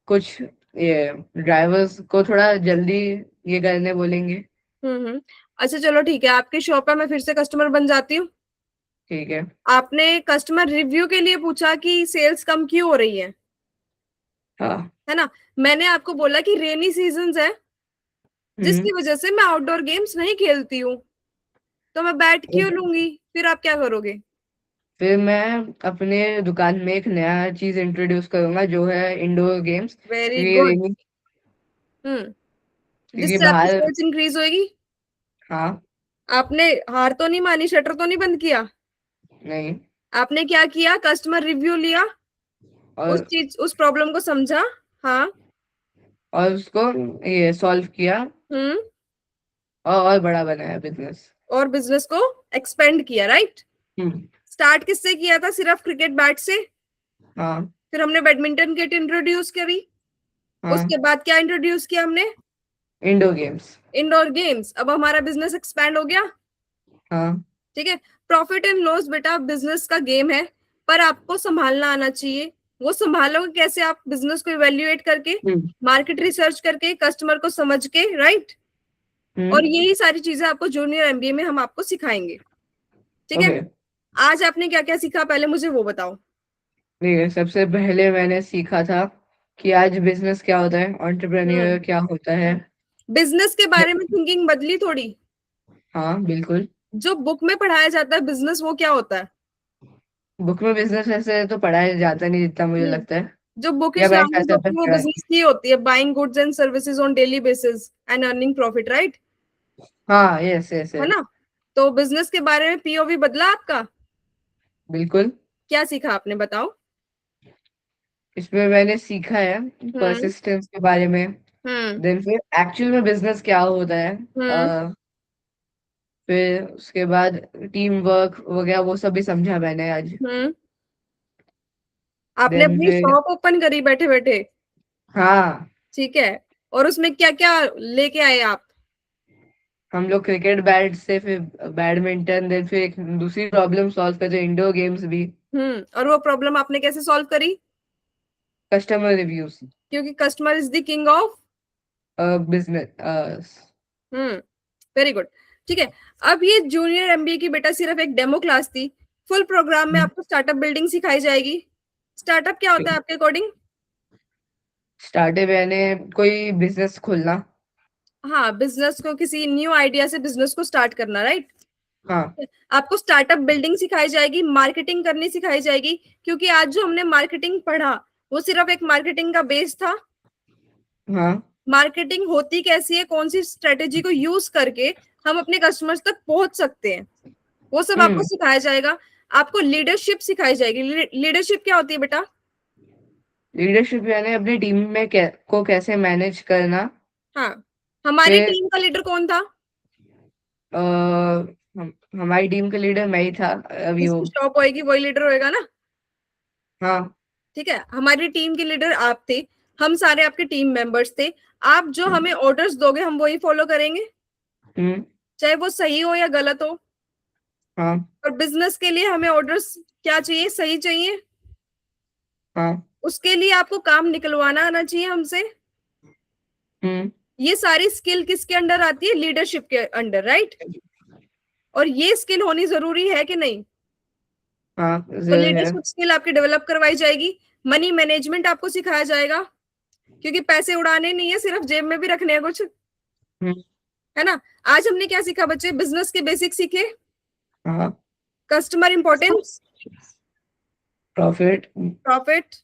कुछ ये ड्राइवर्स को थोड़ा जल्दी ये करने बोलेंगे।
अच्छा चलो ठीक है, आपकी शॉप है, मैं फिर से कस्टमर बन जाती हूँ।
ठीक है।
आपने कस्टमर रिव्यू के लिए पूछा कि सेल्स कम क्यों हो रही
हाँ।
है है ना। मैंने आपको बोला कि रेनी सीजन है,
हम्म।
जिसकी वजह से मैं आउटडोर गेम्स नहीं खेलती हूँ, तो मैं बैट क्यों लूंगी? फिर आप क्या करोगे?
फिर मैं अपने दुकान में एक नया चीज इंट्रोड्यूस करूंगा जो है इंडोर गेम्स,
वेरी
क्योंकि
गुड।
रेनी, क्योंकि
जिससे आपकी
बाहर।
सेल्स इंक्रीज होएगी।
हाँ।
आपने हार तो नहीं मानी, शटर तो नहीं बंद किया?
नहीं।
आपने क्या किया? कस्टमर रिव्यू लिया,
और
उस प्रॉब्लम को समझा। हाँ।
उसको ये सॉल्व किया,
हम्म।
और बड़ा बनाया बिजनेस।
और बिजनेस को एक्सपेंड किया, राइट।
हम्म।
स्टार्ट किससे किया था? सिर्फ क्रिकेट बैट से।
हाँ।
फिर हमने बैडमिंटन किट इंट्रोड्यूस करी।
हाँ।
उसके बाद क्या इंट्रोड्यूस किया हमने?
Indoor games.
Indoor games. अब हमारा बिजनेस एक्सपैंड हो गया।
हाँ।
ठीक है। प्रॉफिट एंड लॉस बेटा बिजनेस का गेम है, पर आपको संभालना आना चाहिए। वो संभालोगे कैसे? आप बिजनेस को इवेल्युएट करके,
हम्म।
मार्केट रिसर्च करके, कस्टमर को समझ के, राइट। और
हम्म।
यही सारी चीजें आपको जूनियर एमबीए में हम आपको सिखाएंगे। ठीक है।
ओके।
आज आपने क्या क्या सीखा, पहले मुझे वो बताओ।
ठीक है, सबसे पहले मैंने सीखा था कि आज बिजनेस क्या होता है,
हम्म।
एंटरप्रेन्योर क्या होता है।
बिजनेस के बारे में थिंकिंग बदली थोड़ी।
हाँ बिल्कुल।
जो बुक में पढ़ाया जाता है बिजनेस, वो क्या होता है?
बुक में बिजनेस ऐसे तो पढ़ाया जाता नहीं जितना मुझे
हम्म।
लगता है।
जो
या
बुकिश
मैंने
लैंग्वेज
ऐसा
होती
तक
है वो
पढ़ा है।
बिजनेस की होती है, buying goods and services on daily basis and earning profit, right.
हाँ, यस यस
है
यस।
ना। तो बिजनेस के बारे में पीओवी बदला आपका?
बिल्कुल।
क्या सीखा आपने, बताओ।
इसमें मैंने सीखा है
हम्म।
परसिस्टेंस के बारे में।
हम्म।
देन फिर एक्चुअल में बिजनेस क्या होता है।
हम्म।
फिर उसके बाद टीम वर्क वगैरह वो सब भी समझा मैंने आज।
हम्म। आपने
देन
अपनी
फिर
शॉप ओपन करी बैठे बैठे।
हाँ,
ठीक है। और उसमें क्या क्या लेके आए आप?
हम लोग क्रिकेट बैट से फिर बैडमिंटन, देन फिर एक दूसरी प्रॉब्लम सॉल्व करते इंडोर गेम्स भी।
और वो प्रॉब्लम आपने कैसे सॉल्व करी?
Customer reviews.
क्योंकि customer is the king of.
Business.
Hmm. Very good. ठीक है। अब ये जूनियर एमबीए की बेटा सिर्फ एक डेमो क्लास थी। फुल प्रोग्राम में आपको स्टार्टअप बिल्डिंग सिखाई जाएगी। स्टार्टअप क्या होता है आपके अकॉर्डिंग?
स्टार्टअप यानी कोई बिजनेस खोलना।
हाँ, बिजनेस को, किसी न्यू आइडिया से बिजनेस को स्टार्ट करना, राइट।
हाँ।
आपको स्टार्टअप बिल्डिंग सिखाई जाएगी, मार्केटिंग करनी सिखाई जाएगी। क्योंकि आज जो हमने मार्केटिंग पढ़ा, वो सिर्फ एक मार्केटिंग का बेस था।
हाँ।
मार्केटिंग होती कैसी है, कौन सी स्ट्रेटेजी को यूज करके हम अपने कस्टमर्स तक पहुंच सकते हैं, वो सब आपको
हम्म।
सिखाया जाएगा। आपको लीडरशिप सिखाई जाएगी। लीडरशिप क्या होती है बेटा?
लीडरशिप यानी अपनी टीम में को कैसे मैनेज करना।
हाँ। हमारी
फिर
टीम का लीडर कौन था?
अ, हमारी टीम का लीडर मैं ही था अभी वो।
जिसकी शॉप होएगी वही लीडर होएगा ना।
हाँ।
ठीक है। हमारी टीम के लीडर आप थे, हम सारे आपके टीम मेंबर्स थे। आप जो हमें ऑर्डर्स दोगे हम वही फॉलो करेंगे,
हम्म।
चाहे वो सही हो या गलत हो।
हाँ।
और बिजनेस के लिए हमें ऑर्डर्स क्या चाहिए? सही चाहिए।
हाँ।
उसके लिए आपको काम निकलवाना आना चाहिए हमसे।
हम्म।
ये सारी स्किल किसके अंडर आती है? लीडरशिप के अंडर, राइट। और ये स्किल होनी जरूरी है कि नहीं?
हाँ
तो
जरूर है।
लीडरशिप स्किल आपकी डेवलप करवाई जाएगी। मनी मैनेजमेंट आपको सिखाया जाएगा, क्योंकि पैसे उड़ाने नहीं है, सिर्फ जेब में भी रखने हैं कुछ।
हम्म।
है ना। आज हमने क्या सीखा बच्चे? बिजनेस के बेसिक सीखे,
हाँ।
Customer importance,
profit,
profit.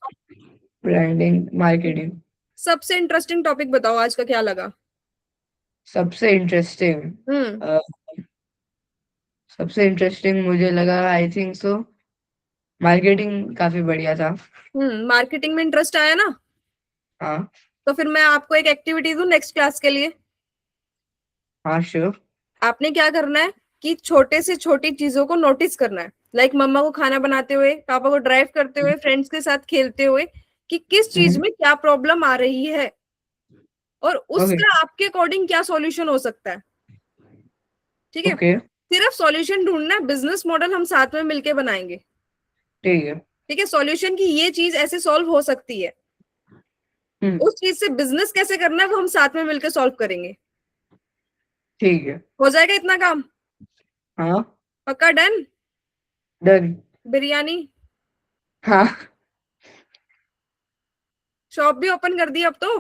Branding, marketing.
सबसे इंटरेस्टिंग टॉपिक बताओ आज का क्या लगा?
सबसे इंटरेस्टिंग,
हम्म।
सबसे इंटरेस्टिंग मुझे लगा, आई थिंक सो, मार्केटिंग काफी बढ़िया था।
मार्केटिंग में इंटरेस्ट आया ना?
हाँ।
तो फिर मैं आपको एक एक्टिविटी दूं नेक्स्ट क्लास के लिए।
हाँ श्योर।
आपने क्या करना है कि छोटे से छोटी चीजों को नोटिस करना है। लाइक मम्मा को खाना बनाते हुए, पापा को ड्राइव करते हुए, फ्रेंड्स के साथ खेलते हुए, कि किस चीज
हम्म।
में क्या प्रॉब्लम आ रही है, और
ओके।
उसका आपके अकॉर्डिंग क्या सॉल्यूशन हो सकता है। ठीक है।
ओके।
सिर्फ सॉल्यूशन ढूंढना है, बिजनेस मॉडल हम साथ में मिलके बनाएंगे।
ठीक है।
ठीक है। सॉल्यूशन की ये चीज ऐसे सॉल्व हो सकती है,
हम्म।
उस चीज से बिजनेस कैसे करना है वो हम साथ में मिलकर सॉल्व करेंगे।
ठीक है।
हो जाएगा इतना काम?
हाँ।
पक्का डन।
डन।
बिरयानी
हाँ।
शॉप भी ओपन कर दी अब तो।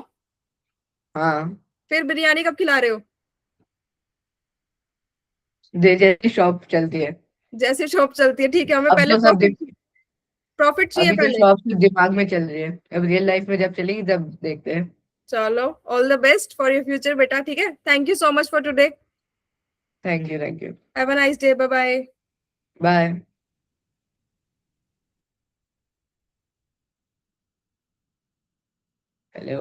हाँ,
फिर बिरयानी कब खिला रहे हो?
जैसी शॉप चलती है।
जैसे शॉप चलती है, ठीक है, हमें
अब
पहले
तो सब
प्रॉफिट, प्रॉफिट चाहिए
अभी तो
पहले।
शॉप सिर्फ दिमाग में चल रही है, अब रियल लाइफ में जब चलेगी तब देखते हैं।
चलो, all the best for your future बेटा, ठीक है, thank you so much for today.
Thank you, thank you.
Have a nice day, bye bye.
Bye. Hello.